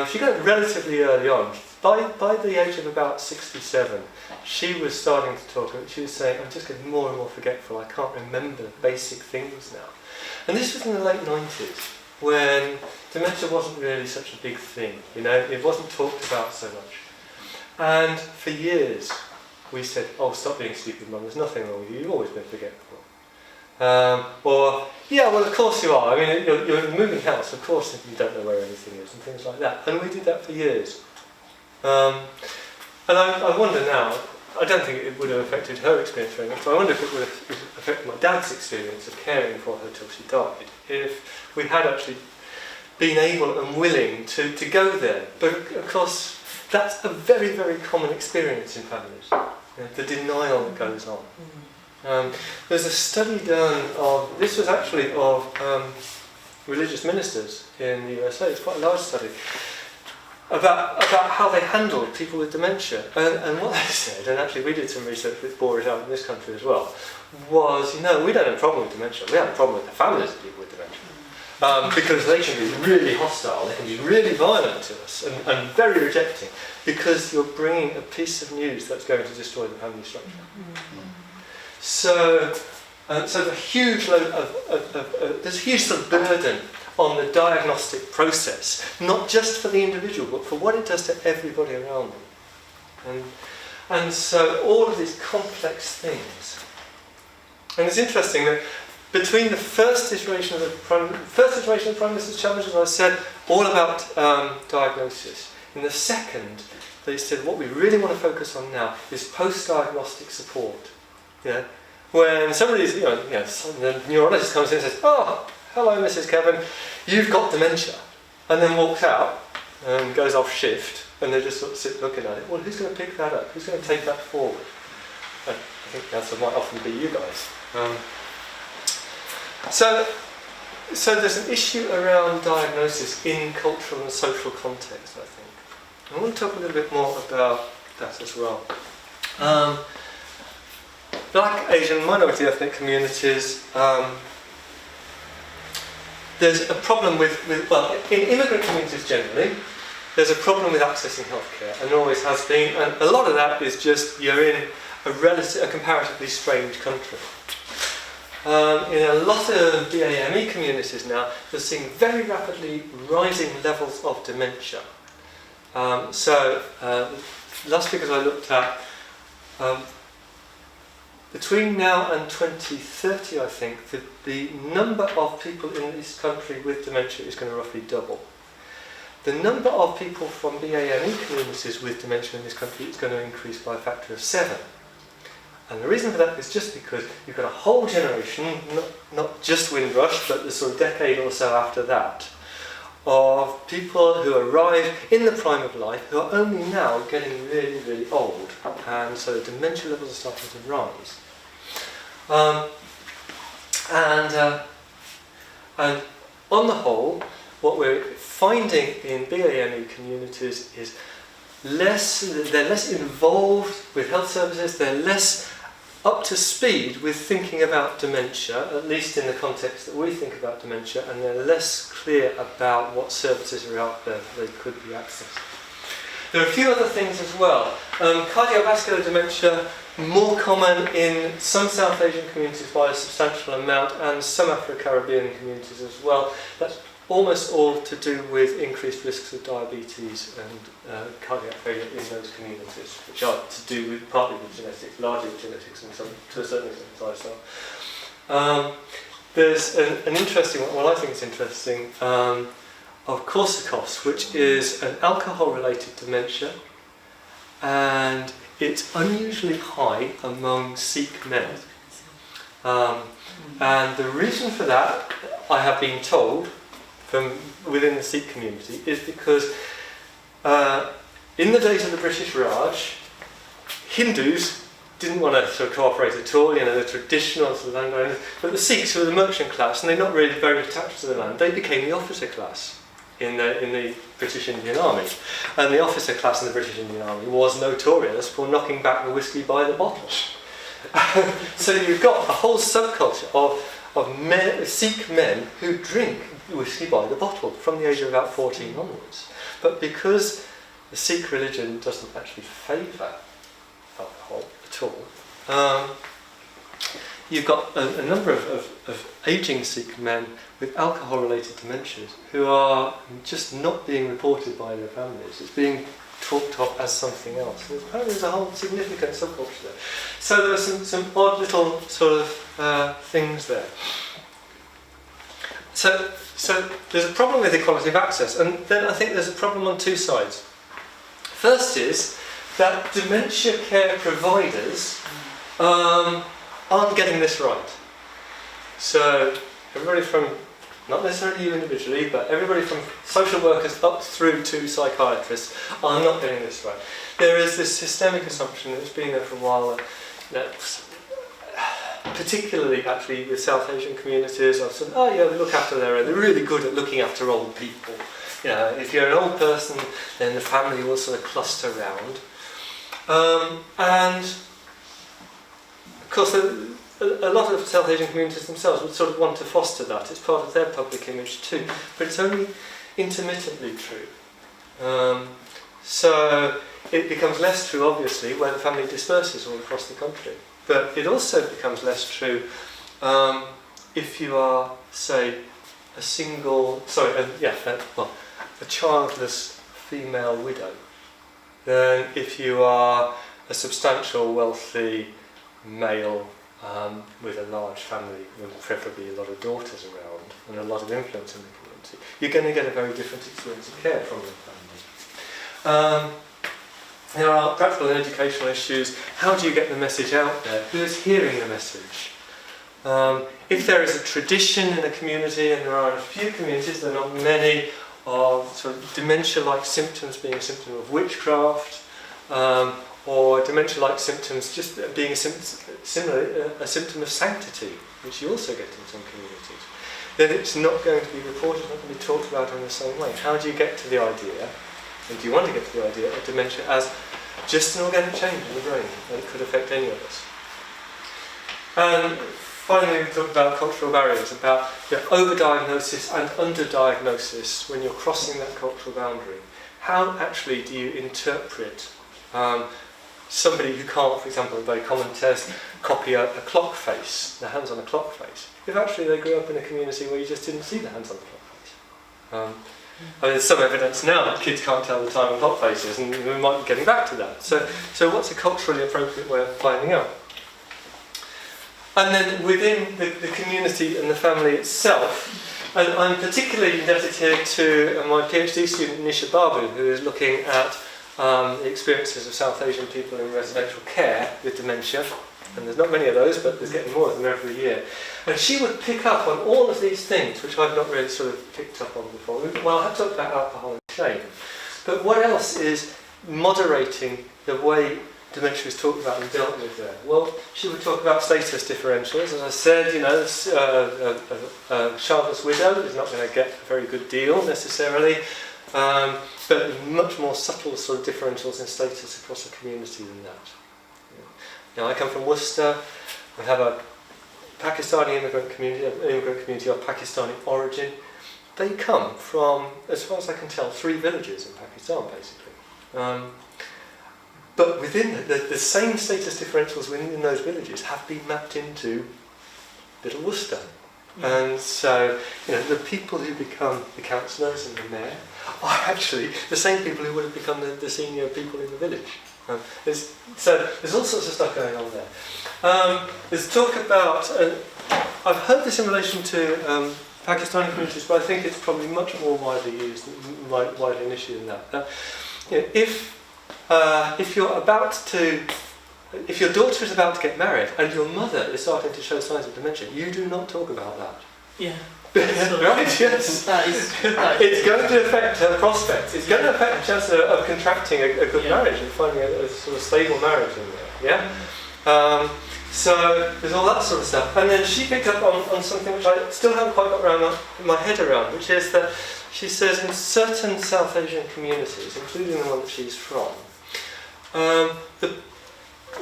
She got it relatively early on. By the age of about 67, she was starting to talk. She was saying, "I'm just getting more and more forgetful. I can't remember basic things now." And this was in the late 90s, when dementia wasn't really such a big thing. You know, it wasn't talked about so much. And for years, we said, "Oh, stop being stupid, Mum. There's nothing wrong with you. You've always been forgetful." Or, "Yeah, well, of course you are. I mean, you're in a moving house. Of course you don't know where anything is," and things like that. And we did that for years. And I wonder now. I don't think it would have affected her experience very much, but I wonder if it would have affected my dad's experience of caring for her till she died. If we had actually been able and willing to go there. But of course, that's a very, very common experience in families. You know, the denial that goes on. There's a study done of, this was actually of religious ministers in the USA, it's quite a large study, about how they handled people with dementia. And what they said, and actually we did some research which bore it out in this country as well, was, we don't have a problem with dementia, we have a problem with the families of people with dementia. Because they can be really hostile, they can be really violent to us, and very rejecting, because you're bringing a piece of news that's going to destroy the family structure. So there's a huge load there's a huge sort of burden on the diagnostic process, not just for the individual, but for what it does to everybody around them. And so all of these complex things. And it's interesting that between the first iteration of the Prime Minister's Challenge, as I said, all about diagnosis. In the second, they said what we really want to focus on now is post-diagnostic support. Yeah, when somebody's, the neurologist comes in and says, "Oh, hello, Mrs. Kevin, you've got dementia," and then walks out and goes off shift, and they just sort of sit looking at it. Well, who's going to pick that up? Who's going to take that forward? And I think the answer might often be you guys. So there's an issue around diagnosis in cultural and social context, I think. I want to talk a little bit more about that as well. Black, Asian, minority ethnic communities, there's a problem with in immigrant communities generally, there's a problem with accessing healthcare, and always has been, and a lot of that is just you're in a comparatively strange country. In a lot of BAME communities now, you're seeing very rapidly rising levels of dementia. Last figures I looked at, between now and 2030, I think, the number of people in this country with dementia is going to roughly double. The number of people from BAME communities with dementia in this country is going to increase by a factor of 7. And the reason for that is just because you've got a whole generation, not just Windrush, but the sort of decade or so after that, of people who arrive in the prime of life who are only now getting really, really old. And so the dementia levels are starting to rise. on the whole, what we're finding in BAME communities is they're less involved with health services, they're less up to speed with thinking about dementia, at least in the context that we think about dementia, and they're less clear about what services are out there they could be accessed. There are a few other things as well. Cardiovascular dementia, more common in some South Asian communities by a substantial amount, and some Afro-Caribbean communities as well. That's almost all to do with increased risks of diabetes and cardiac failure in those communities, which are to do with partly with genetics, largely with genetics, and some, to a certain extent with lifestyle. There's an interesting one, well I think it's interesting, of Korsakoff's, which is an alcohol-related dementia, and it's unusually high among Sikh men. And the reason for that, I have been told, from within the Sikh community, is because in the days of the British Raj, Hindus didn't want to sort of cooperate at all, you know, the traditional sort of landowners, but the Sikhs, who were the merchant class, and they're not really very attached to the land, they became the officer class in the British Indian Army. And the officer class in the British Indian Army was notorious for knocking back the whiskey by the bottle. So you've got a whole subculture of Sikh men who drink whiskey by the bottle from the age of about 14 onwards. But because the Sikh religion doesn't actually favour alcohol at all, you've got a number of ageing Sikh men with alcohol-related dementias who are just not being reported by their families. It's being talked of as something else. And apparently there's a whole significant subculture there. So there are some odd little sort of things there. So there's a problem with equality of access, and then I think there's a problem on two sides. First is that dementia care providers aren't getting this right. So everybody from, not necessarily you individually, but everybody from social workers up through to psychiatrists are not getting this right. There is this systemic assumption that's been there for a while, that particularly actually with South Asian communities, I've said, oh yeah, they look after their own, they're really good at looking after old people. You know, if you're an old person, then the family will sort of cluster around. And of course, a lot of South Asian communities themselves would sort of want to foster that. It's part of their public image too, but it's only intermittently true. So it becomes less true, obviously, where the family disperses all across the country. But it also becomes less true if you are, say, a childless female widow, than if you are a substantial, wealthy male with a large family, and preferably a lot of daughters around and a lot of influence in the community. You're going to get a very different experience of care from your family. There are practical and educational issues. How do you get the message out there? Who is hearing the message? If there is a tradition in a community, and there are a few communities, there are not many, of sort of dementia-like symptoms being a symptom of witchcraft, or dementia-like symptoms just being a symptom of sanctity, which you also get in some communities, then it's not going to be reported, not going to be talked about in the same way. How do you get to the idea, and do you want to get to the idea of dementia as just an organic change in the brain that could affect any of us? And finally, we talked about cultural barriers, about overdiagnosis and underdiagnosis when you're crossing that cultural boundary. How actually do you interpret somebody who can't, for example, a very common test, copy a clock face, the hands on a clock face, if actually they grew up in a community where you just didn't see the hands on the clock face? I mean, there's some evidence now that kids can't tell the time on clock faces, and we might be getting back to that. So what's a culturally appropriate way of finding out? And then within the community and the family itself, and I'm particularly indebted here to my PhD student Nisha Babu, who is looking at the experiences of South Asian people in residential care with dementia. And there's not many of those, but there's getting more of them every year. And she would pick up on all of these things, which I've not really sort of picked up on before. Well, I have talked about alcohol and shame. But what else is moderating the way dementia is talked about and dealt with there? Well, she would talk about status differentials. As I said, you know, a childless widow is not going to get a very good deal necessarily, but much more subtle sort of differentials in status across the community than that. Now, I come from Worcester. We have a Pakistani immigrant community of Pakistani origin. They come from, as far as I can tell, 3 villages in Pakistan, basically. But within the same status differentials within those villages have been mapped into Little Worcester. And so, you know, the people who become the councillors and the mayor are actually the same people who would have become the senior people in the village. So there's all sorts of stuff going on there. There's talk about, I've heard this in relation to Pakistani communities, but I think it's probably much more widely used, widely an issue than that. You know, if your daughter is about to get married and your mother is starting to show signs of dementia, you do not talk about that. Yeah. Right, yes. That is It's going to affect her prospects. It's going to affect her chance of contracting a good marriage and finding a sort of stable marriage in there. Yeah. So there's all that sort of stuff. And then she picked up on something which I still haven't quite got around my head around, which is that she says in certain South Asian communities, including the one that she's from,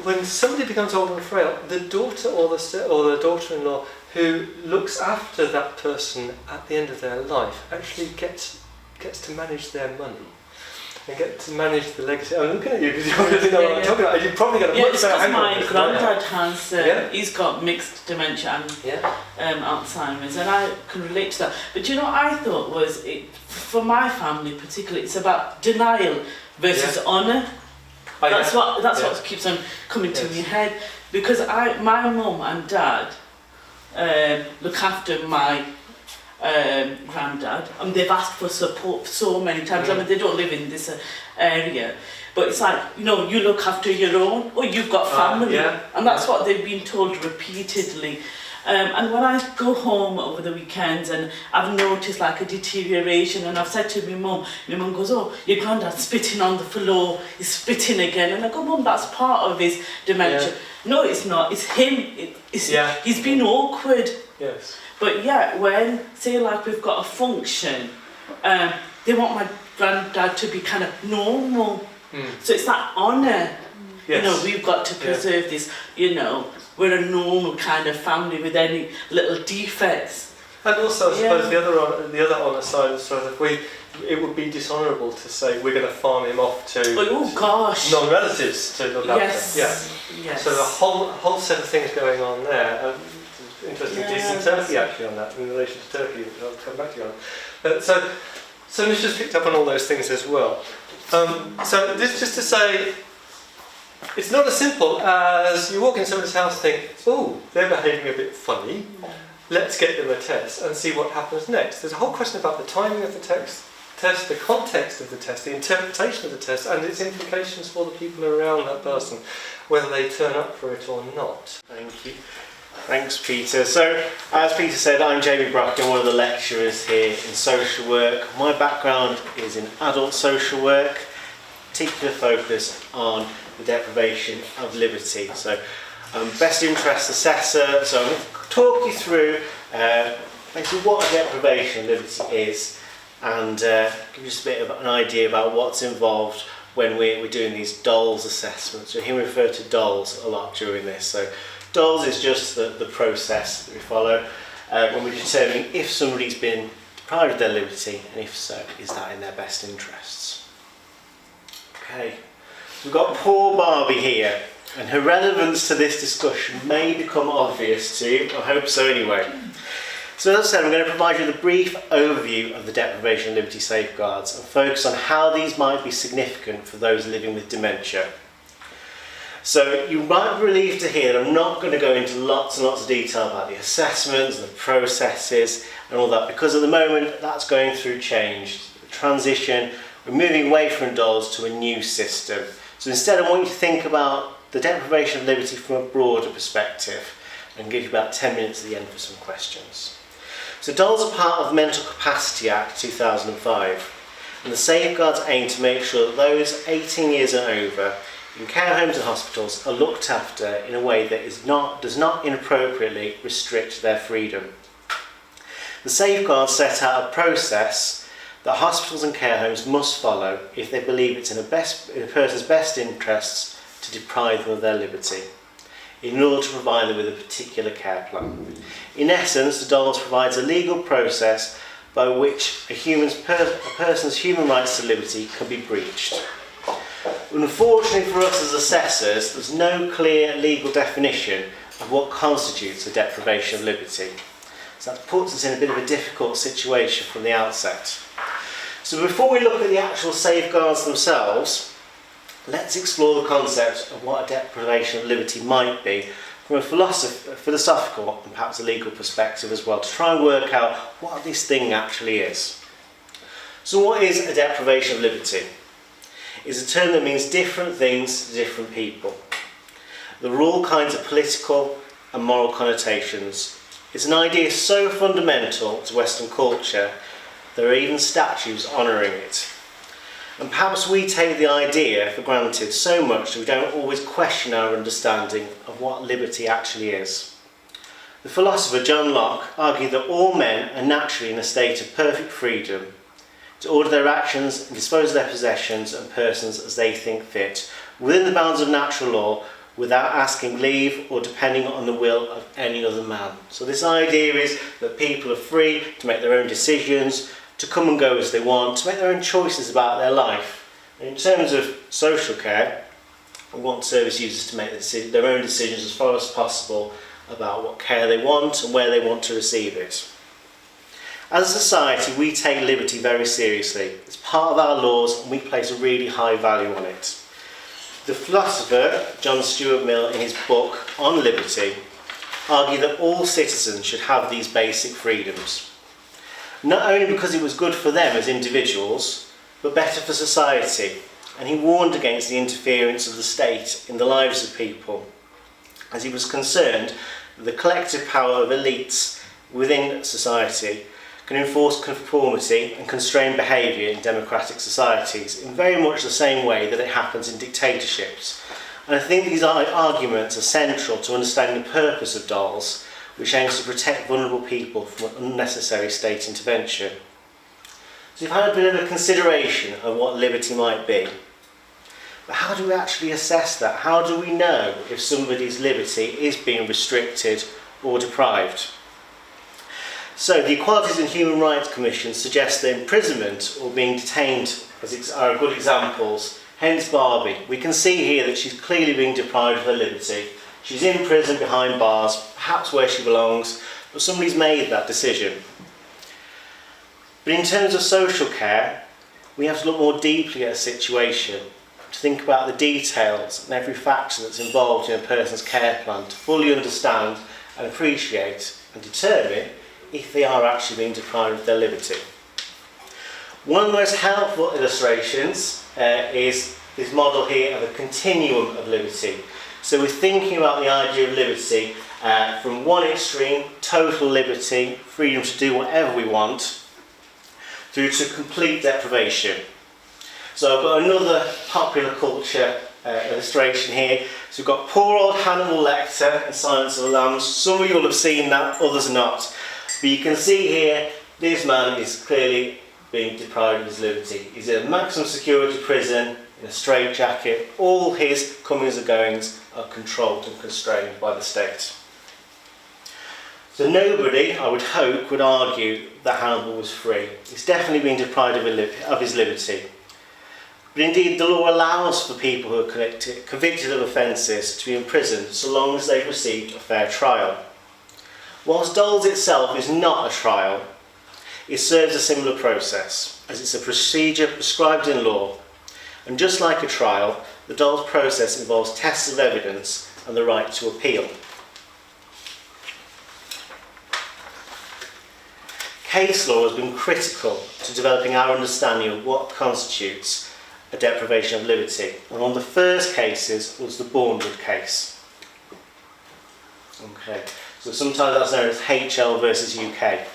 when somebody becomes old and frail, the daughter or the daughter-in-law who looks after that person at the end of their life actually gets to manage their money and get to manage the legacy. I'm looking at you because you already know what I'm talking about. You've probably got a much better handle on my this. granddad has, he's got mixed dementia and Alzheimer's, and I can relate to that. But you know what I thought was, for my family particularly, it's about denial versus honour. That's what keeps on coming to my head, because my mum and dad look after my granddad, and they've asked for support so many times. I mean, they don't live in this area, but it's like, you know, you look after your own, or you've got family, and that's what they've been told repeatedly. And when I go home over the weekends and I've noticed like a deterioration, and I've said to my mum goes, "Oh, your granddad's spitting on the floor, he's spitting again." And I go, "Mum, that's part of his dementia." No, it's not, it's him, he's been awkward. Yes. But when, say like we've got a function, they want my granddad to be kind of normal. So it's that honour. You know, we've got to preserve this, you know, we're a normal kind of family with any little defects. And also, I suppose the other honour side is sort of it would be dishonourable to say we're going to farm him off to non-relatives to look after. Yes. So the whole set of things going on there. Interesting piece in Turkey actually on that, in relation to Turkey, which I'll come back to you on. So Nisha's picked up on all those things as well. So this is just to say, it's not as simple as you walk in somebody's house and think, "Oh, they're behaving a bit funny, let's get them a test and see what happens next." There's a whole question about the timing of the test, the context of the test, the interpretation of the test, and its implications for the people around that person, whether they turn up for it or not. Thank you. Thanks, Peter. So, as Peter said, I'm Jamie Brock, I'm one of the lecturers here in social work. My background is in adult social work, particular focus on the deprivation of liberty. So, I'm best interest assessor, so I'm going to talk you through basically what a deprivation of liberty is, and give you just a bit of an idea about what's involved when we're doing these DOLS assessments. You'll hear me refer to DOLS a lot during this. So, DOLS is just the process that we follow when we're determining if somebody's been deprived of their liberty, and if so, is that in their best interests. Okay, we've got poor Barbie here, and her relevance to this discussion may become obvious to you. I hope so anyway. So as I said, I'm going to provide you with a brief overview of the deprivation of liberty safeguards and focus on how these might be significant for those living with dementia. So you might be relieved to hear that I'm not going to go into lots and lots of detail about the assessments and the processes and all that, because at the moment that's going through change, the transition. We're moving away from DOLS to a new system. So instead I want you to think about the deprivation of liberty from a broader perspective and give you about 10 minutes at the end for some questions. So DOLS are part of the Mental Capacity Act 2005, and the safeguards aim to make sure that those 18 years and over in care homes and hospitals are looked after in a way that does not inappropriately restrict their freedom. The safeguards set out a process that hospitals and care homes must follow if they believe it's in a person's best interests to deprive them of their liberty, in order to provide them with a particular care plan. In essence, the DOLS provides a legal process by which a person's human rights to liberty can be breached. Unfortunately for us as assessors, there's no clear legal definition of what constitutes a deprivation of liberty. So that puts us in a bit of a difficult situation from the outset. So before we look at the actual safeguards themselves, let's explore the concept of what a deprivation of liberty might be from a philosophical and perhaps a legal perspective as well, to try and work out what this thing actually is. So what is a deprivation of liberty? It's a term that means different things to different people. There are all kinds of political and moral connotations. It's an idea so fundamental to Western culture, there are even statues honouring it. And perhaps we take the idea for granted so much that we don't always question our understanding of what liberty actually is. The philosopher John Locke argued that all men are naturally in a state of perfect freedom to order their actions and dispose of their possessions and persons as they think fit, within the bounds of natural law, without asking leave or depending on the will of any other man. So this idea is that people are free to make their own decisions, to come and go as they want, to make their own choices about their life. And in terms of social care, we want service users to make their own decisions as far as possible about what care they want and where they want to receive it. As a society, we take liberty very seriously. It's part of our laws and we place a really high value on it. The philosopher John Stuart Mill, in his book on liberty, argued that all citizens should have these basic freedoms. Not only because it was good for them as individuals, but better for society. And he warned against the interference of the state in the lives of people, as he was concerned that the collective power of elites within society can enforce conformity and constrain behaviour in democratic societies in very much the same way that it happens in dictatorships. And I think these arguments are central to understanding the purpose of DOLS, which aims to protect vulnerable people from unnecessary state intervention. So you've had a bit of a consideration of what liberty might be. But how do we actually assess that? How do we know if somebody's liberty is being restricted or deprived? So the Equalities and Human Rights Commission suggests that imprisonment or being detained are good examples. Hence Barbie. We can see here that she's clearly being deprived of her liberty. She's in prison behind bars, perhaps where she belongs, but somebody's made that decision. But in terms of social care, we have to look more deeply at a situation, to think about the details and every factor that's involved in a person's care plan, to fully understand and appreciate and determine if they are actually being deprived of their liberty. One of the most helpful illustrations is this model here of a continuum of liberty. So we're thinking about the idea of liberty from one extreme, total liberty, freedom to do whatever we want, through to complete deprivation. So I've got another popular culture illustration here. So we've got poor old Hannibal Lecter in Silence of the Lambs. Some of you will have seen that, others not. But you can see here, this man is clearly being deprived of his liberty. He's in a maximum security prison, in a straitjacket. All his comings and goings are controlled and constrained by the state. So nobody, I would hope, would argue that Hannibal was free. He's definitely been deprived of his liberty. But indeed, the law allows for people who are convicted of offences to be imprisoned so long as they've received a fair trial. Whilst DOLS itself is not a trial, it serves a similar process, as it's a procedure prescribed in law. And just like a trial, the DOLS process involves tests of evidence and the right to appeal. Case law has been critical to developing our understanding of what constitutes a deprivation of liberty. And one of the first cases was the Bournemouth case. Okay. So sometimes that's known as HL versus UK.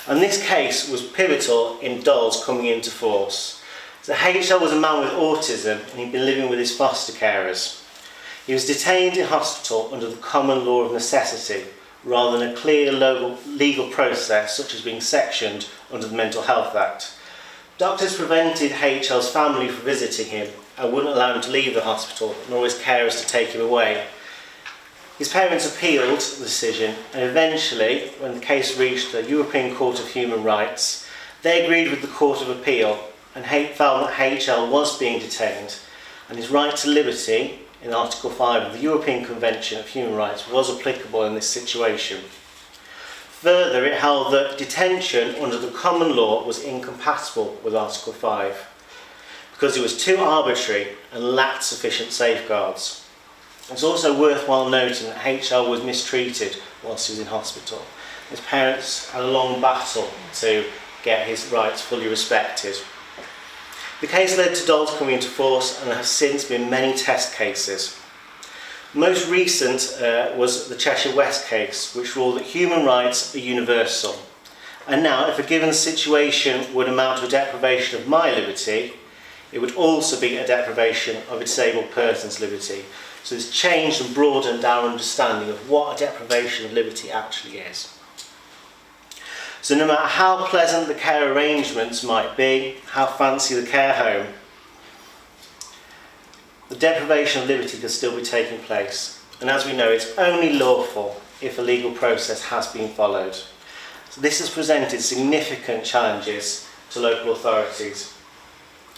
And this case was pivotal in DOLS coming into force. So HL was a man with autism and he'd been living with his foster carers. He was detained in hospital under the common law of necessity rather than a clear legal process such as being sectioned under the Mental Health Act. Doctors prevented HL's family from visiting him and wouldn't allow him to leave the hospital, nor his carers to take him away. His parents appealed the decision, and eventually, when the case reached the European Court of Human Rights, they agreed with the Court of Appeal and found that HL was being detained, and his right to liberty in Article 5 of the European Convention of Human Rights was applicable in this situation. Further, it held that detention under the common law was incompatible with Article 5 because it was too arbitrary and lacked sufficient safeguards. It's also worthwhile noting that HL was mistreated whilst he was in hospital. His parents had a long battle to get his rights fully respected. The case led to DOLS coming into force, and there have since been many test cases. Most recent was the Cheshire West case, which ruled that human rights are universal. And now, if a given situation would amount to a deprivation of my liberty, it would also be a deprivation of a disabled person's liberty. So it's changed and broadened our understanding of what a deprivation of liberty actually is. So no matter how pleasant the care arrangements might be, how fancy the care home, the deprivation of liberty can still be taking place. And as we know, it's only lawful if a legal process has been followed. So this has presented significant challenges to local authorities,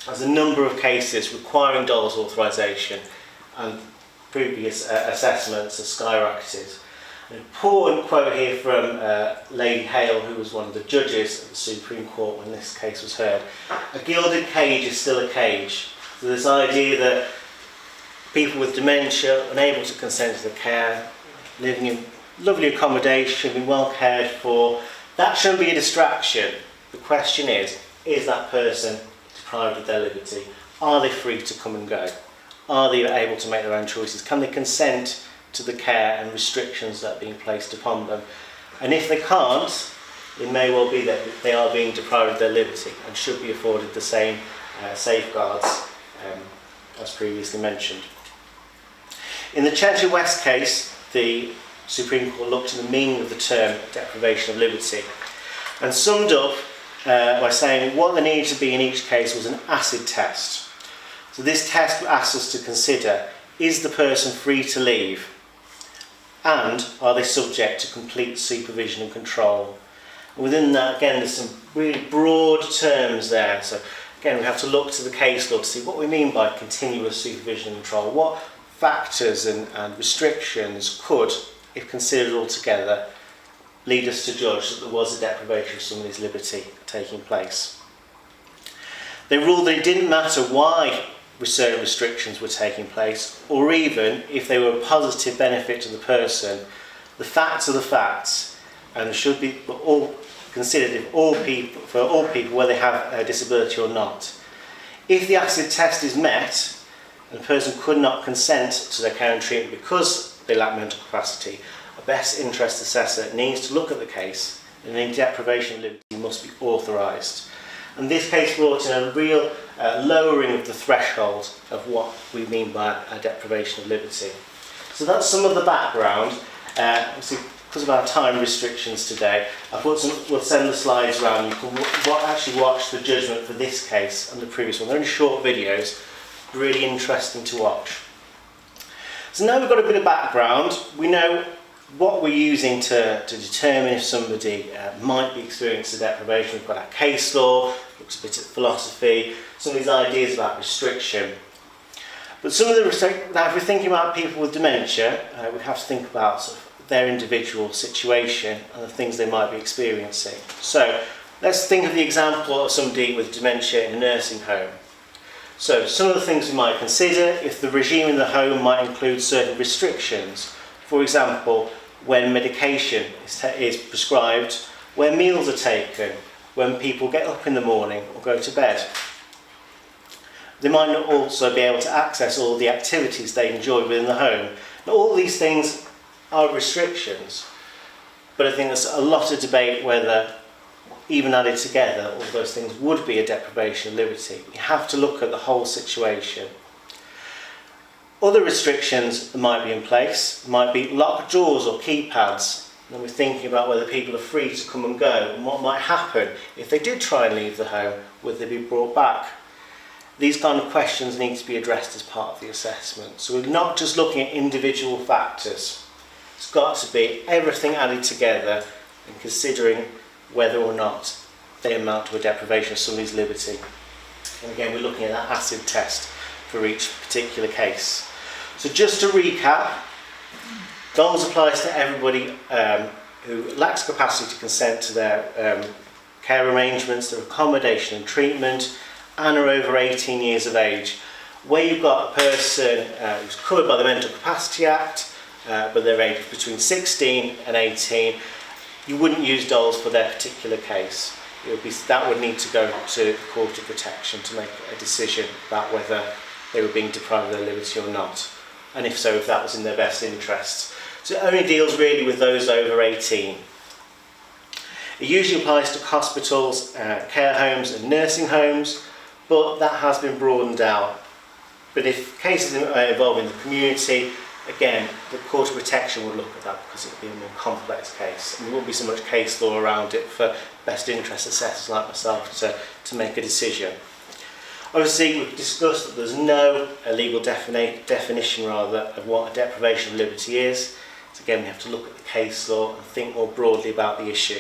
as a number of cases requiring DOLS authorisation and previous assessments have skyrocketed. An important quote here from Lady Hale, who was one of the judges of the Supreme Court when this case was heard. A gilded cage is still a cage. So this idea that people with dementia, unable to consent to the care, living in lovely accommodation, being well cared for, that shouldn't be a distraction. The question is that person deprived of their liberty? Are they free to come and go? Are they able to make their own choices? Can they consent to the care and restrictions that are being placed upon them? And if they can't, it may well be that they are being deprived of their liberty and should be afforded the same safeguards as previously mentioned. In the Cheshire West case, the Supreme Court looked at the meaning of the term deprivation of liberty and summed up by saying what there needed to be in each case was an acid test. So this test asks us to consider, is the person free to leave? And are they subject to complete supervision and control? And within that, again, there's some really broad terms there. So again, we have to look to the case law to see what we mean by continuous supervision and control. What factors and restrictions could, if considered all together, lead us to judge that there was a deprivation of somebody's liberty taking place. They ruled that it didn't matter why certain restrictions were taking place, or even if they were a positive benefit to the person. The facts are the facts, and should be all considered for all people, whether they have a disability or not. If the acid test is met, and the person could not consent to their care and treatment because they lack mental capacity, a best interest assessor needs to look at the case, and any deprivation of liberty must be authorised. And this case brought in a real lowering of the threshold of what we mean by a deprivation of liberty. So that's some of the background. Obviously, because of our time restrictions today, we'll send the slides around. You can actually watch the judgment for this case and the previous one. They're only short videos, really interesting to watch. So now we've got a bit of background. We know what we're using to determine if somebody might be experiencing a deprivation. We've got our case law, looks a bit at philosophy, some of these ideas about restriction. But some of the now if we're thinking about people with dementia, we have to think about sort of their individual situation and the things they might be experiencing. So let's think of the example of somebody with dementia in a nursing home. So some of the things we might consider, if the regime in the home might include certain restrictions. For example, when medication is prescribed, when meals are taken, when people get up in the morning or go to bed. They might not also be able to access all the activities they enjoy within the home. Now, all these things are restrictions, but I think there's a lot of debate whether even added together, all those things would be a deprivation of liberty. You have to look at the whole situation. Other restrictions that might be in place might be locked doors or keypads. And we're thinking about whether people are free to come and go and what might happen if they did try and leave the home. Would they be brought back? These kind of questions need to be addressed as part of the assessment. So we're not just looking at individual factors. It's got to be everything added together and considering whether or not they amount to a deprivation of somebody's liberty. And again, we're looking at that acid test for each particular case. So just to recap, DOLS applies to everybody who lacks capacity to consent to their care arrangements, their accommodation and treatment, and are over 18 years of age. Where you've got a person who's covered by the Mental Capacity Act, but they're aged between 16 and 18, you wouldn't use DOLS for their particular case. That would need to go to the Court of Protection to make a decision about whether they were being deprived of their liberty or not, and if so, if that was in their best interests. So it only deals really with those over 18. It usually applies to hospitals, care homes and nursing homes, but that has been broadened out. But if cases are involving the community, again, the Court of Protection would look at that because it would be a more complex case. And there wouldn't be so much case law around it for best interest assessors like myself to make a decision. Obviously, we've discussed that there's no legal definition of what a deprivation of liberty is. So again, we have to look at the case law and think more broadly about the issue.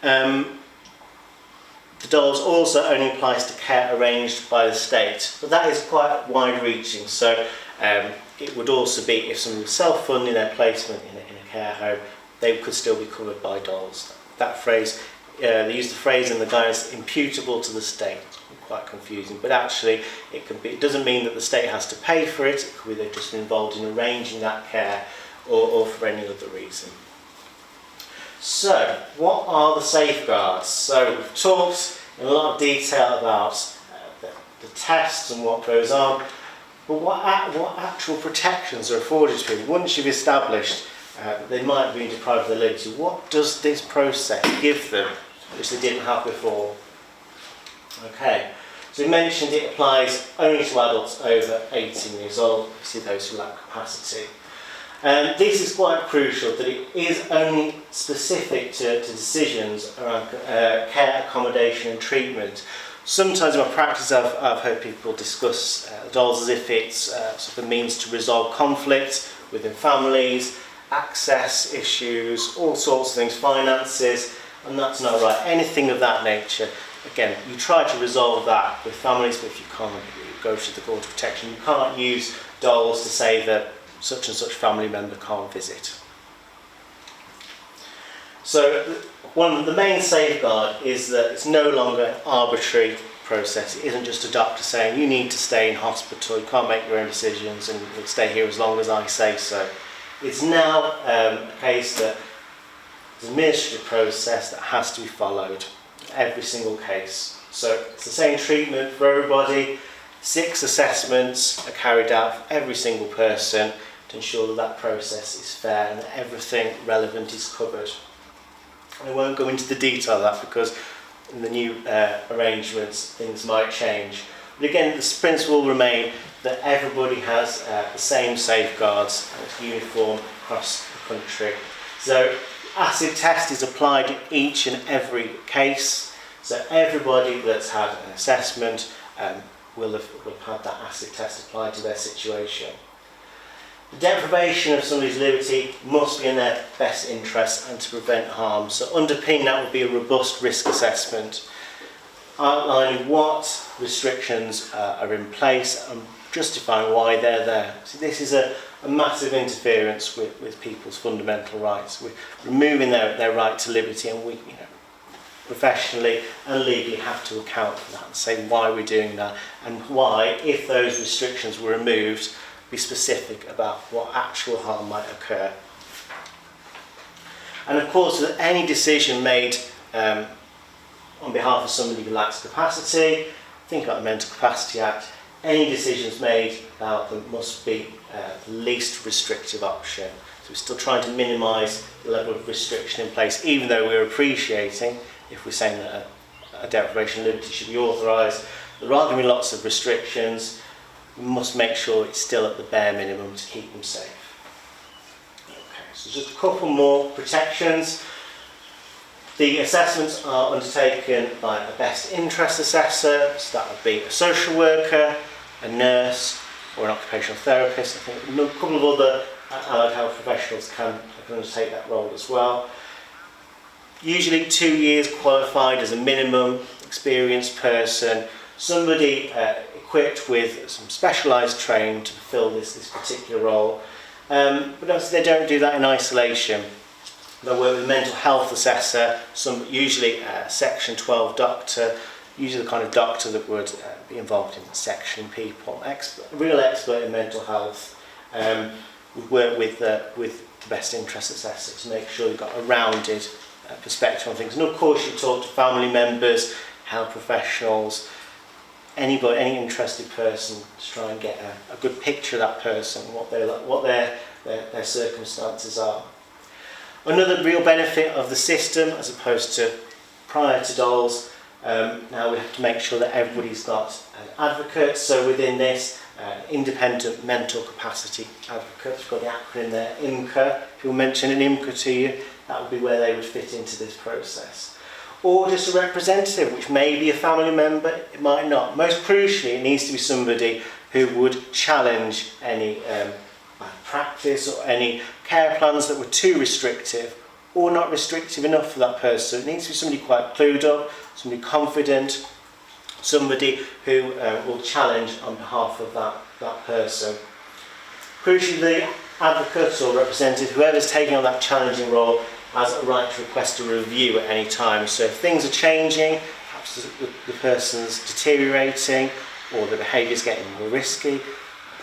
The DOLS also only applies to care arranged by the state, but that is quite wide-reaching. So it would also be if someone was self-funding their placement in a care home, they could still be covered by DOLS. That phrase, they use the phrase in the guidance, imputable to the state. It's quite confusing, but actually it doesn't mean that the state has to pay for it. It could be they're just involved in arranging that care or for any other reason. So, what are the safeguards? So we've talked in a lot of detail about the tests and what goes on, but what actual protections are afforded to people once you've established that they might be deprived of their liberty? What does this process give them, which they didn't have before? Okay, so we mentioned it applies only to adults over 18 years old, obviously those who lack capacity. This is quite crucial, that it is only specific to decisions around care, accommodation and treatment. Sometimes in my practice I've heard people discuss DOLS as if it's sort of a means to resolve conflict within families, access issues, all sorts of things, finances, and that's not right. Anything of that nature, again, you try to resolve that with families, but if you can't, you go to the Court of Protection. You can't use DOLS to say that such and such family member can't visit. So one of the main safeguard is that it's no longer an arbitrary process. It isn't just a doctor saying you need to stay in hospital, you can't make your own decisions and you'll stay here as long as I say so. It's now a case that it's an administrative process that has to be followed every single case. So it's the same treatment for everybody. 6 assessments are carried out for every single person to ensure that that process is fair and that everything relevant is covered. I won't go into the detail of that because in the new arrangements things might change. But again, the principle will remain that everybody has the same safeguards and it's uniform across the country. So acid test is applied in each and every case. So everybody that's had an assessment will have had that acid test applied to their situation. The deprivation of somebody's liberty must be in their best interest and to prevent harm. So underpinning that would be a robust risk assessment, outlining what restrictions are in place and justifying why they're there. So this is a massive interference with people's fundamental rights. We're removing their right to liberty, and we, professionally and legally have to account for that and say why we're doing that and why, if those restrictions were removed, be specific about what actual harm might occur. And of course, with any decision made on behalf of somebody who lacks capacity, think about the Mental Capacity Act, any decisions made about them must be the least restrictive option. So we're still trying to minimise the level of restriction in place, even though we're appreciating, if we're saying that a deprivation of liberty should be authorised, there are going to be lots of restrictions. We must make sure it's still at the bare minimum to keep them safe. Okay, so just a couple more protections. The assessments are undertaken by a best interest assessor, so that would be a social worker, a nurse, or an occupational therapist. I think a couple of other allied health professionals can undertake that role as well. Usually 2 years qualified as a minimum, experienced person, somebody equipped with some specialised training to fulfil this particular role. But obviously they don't do that in isolation. They work with a mental health assessor, usually a Section 12 doctor, usually the kind of doctor that would be involved in sectioning people, real expert in mental health. We work with the best interest assessor to make sure you've got a rounded perspective on things. And of course you talk to family members, health professionals, anybody, any interested person, to try and get a good picture of that person, what their circumstances are. Another real benefit of the system, as opposed to prior to DOLS, now we have to make sure that everybody's got an advocate. So within this, independent mental capacity advocate, we've got the acronym there, IMCA. If you'll mention an IMCA to you, that would be where they would fit into this process. Or just a representative, which may be a family member, it might not. Most crucially, it needs to be somebody who would challenge any practice or any care plans that were too restrictive or not restrictive enough for that person. It needs to be somebody quite clued up, somebody confident, somebody who will challenge on behalf of that person. Crucially, the advocate or representative, whoever's taking on that challenging role, has a right to request a review at any time. So if things are changing, perhaps the person's deteriorating or the behaviour's getting more risky,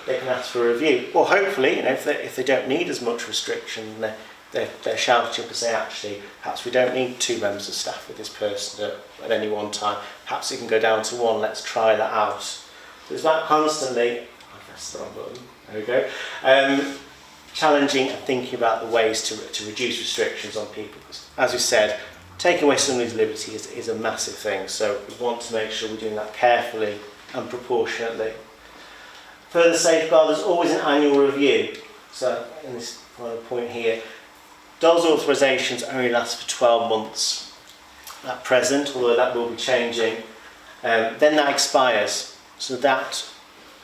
they can ask for a review. Or hopefully, if they don't need as much restriction, they're shouting up and say, actually, perhaps we don't need 2 members of staff with this person at any one time. Perhaps it can go down to 1. Let's try that out. So it's about constantly, I pressed the wrong button, there we go, challenging and thinking about the ways to reduce restrictions on people. As we said, taking away somebody's liberty is a massive thing, so we want to make sure we're doing that carefully and proportionately. Further safeguard, there's always an annual review. So in this final point here, DOLS authorisations only last for 12 months at present, although that will be changing. Then that expires, so that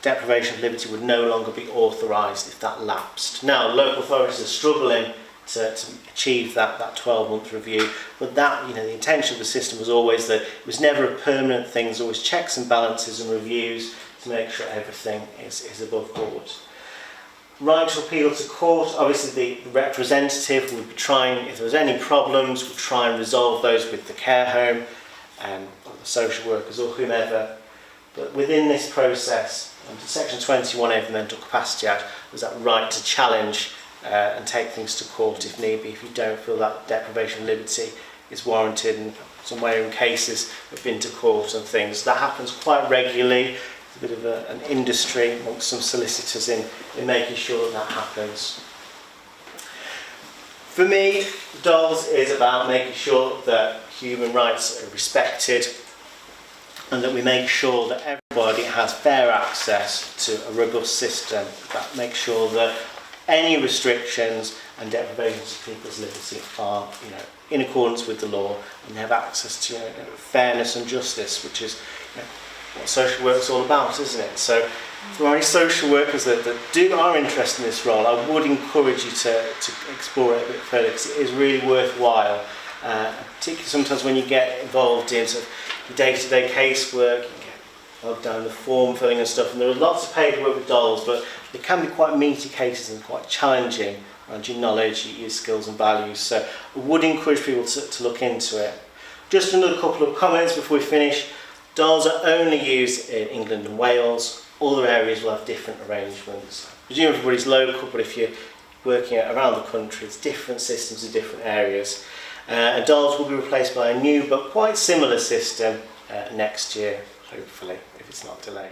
deprivation of liberty would no longer be authorised if that lapsed. Now, local authorities are struggling to achieve that 12-month review, but that, the intention of the system was always that it was never a permanent thing. There's always checks and balances and reviews to make sure everything is above board. Right to appeal to court, obviously the representative would be trying, if there was any problems, would try and resolve those with the care home or the social workers or whomever. But within this process, under Section 21A of the Mental Capacity Act, was that right to challenge and take things to court if need be, if you don't feel that deprivation of liberty is warranted, and somewhere in cases have been to court and things. That happens quite regularly. It's a bit of an industry amongst some solicitors in making sure that happens. For me, DOLS is about making sure that human rights are respected and that we make sure that everybody has fair access to a robust system that makes sure that any restrictions and deprivations of people's liberty are, in accordance with the law, and they have access to fairness and justice, which is what social work is all about, isn't it? So, for any social workers that are interested in this role, I would encourage you to explore it a bit further, because it is really worthwhile. Particularly sometimes when you get involved in sort of your day-to-day casework, you get bogged down in the form filling and stuff, and there are lots of paperwork with DOLS, but they can be quite meaty cases and quite challenging around your knowledge, your skills and values. So I would encourage people to look into it. Just another couple of comments before we finish. DOLS are only used in England and Wales. Other areas will have different arrangements. I presume everybody's local, but if you're working around the country, it's different systems in different areas. And DOLS will be replaced by a new but quite similar system next year, hopefully, if it's not delayed.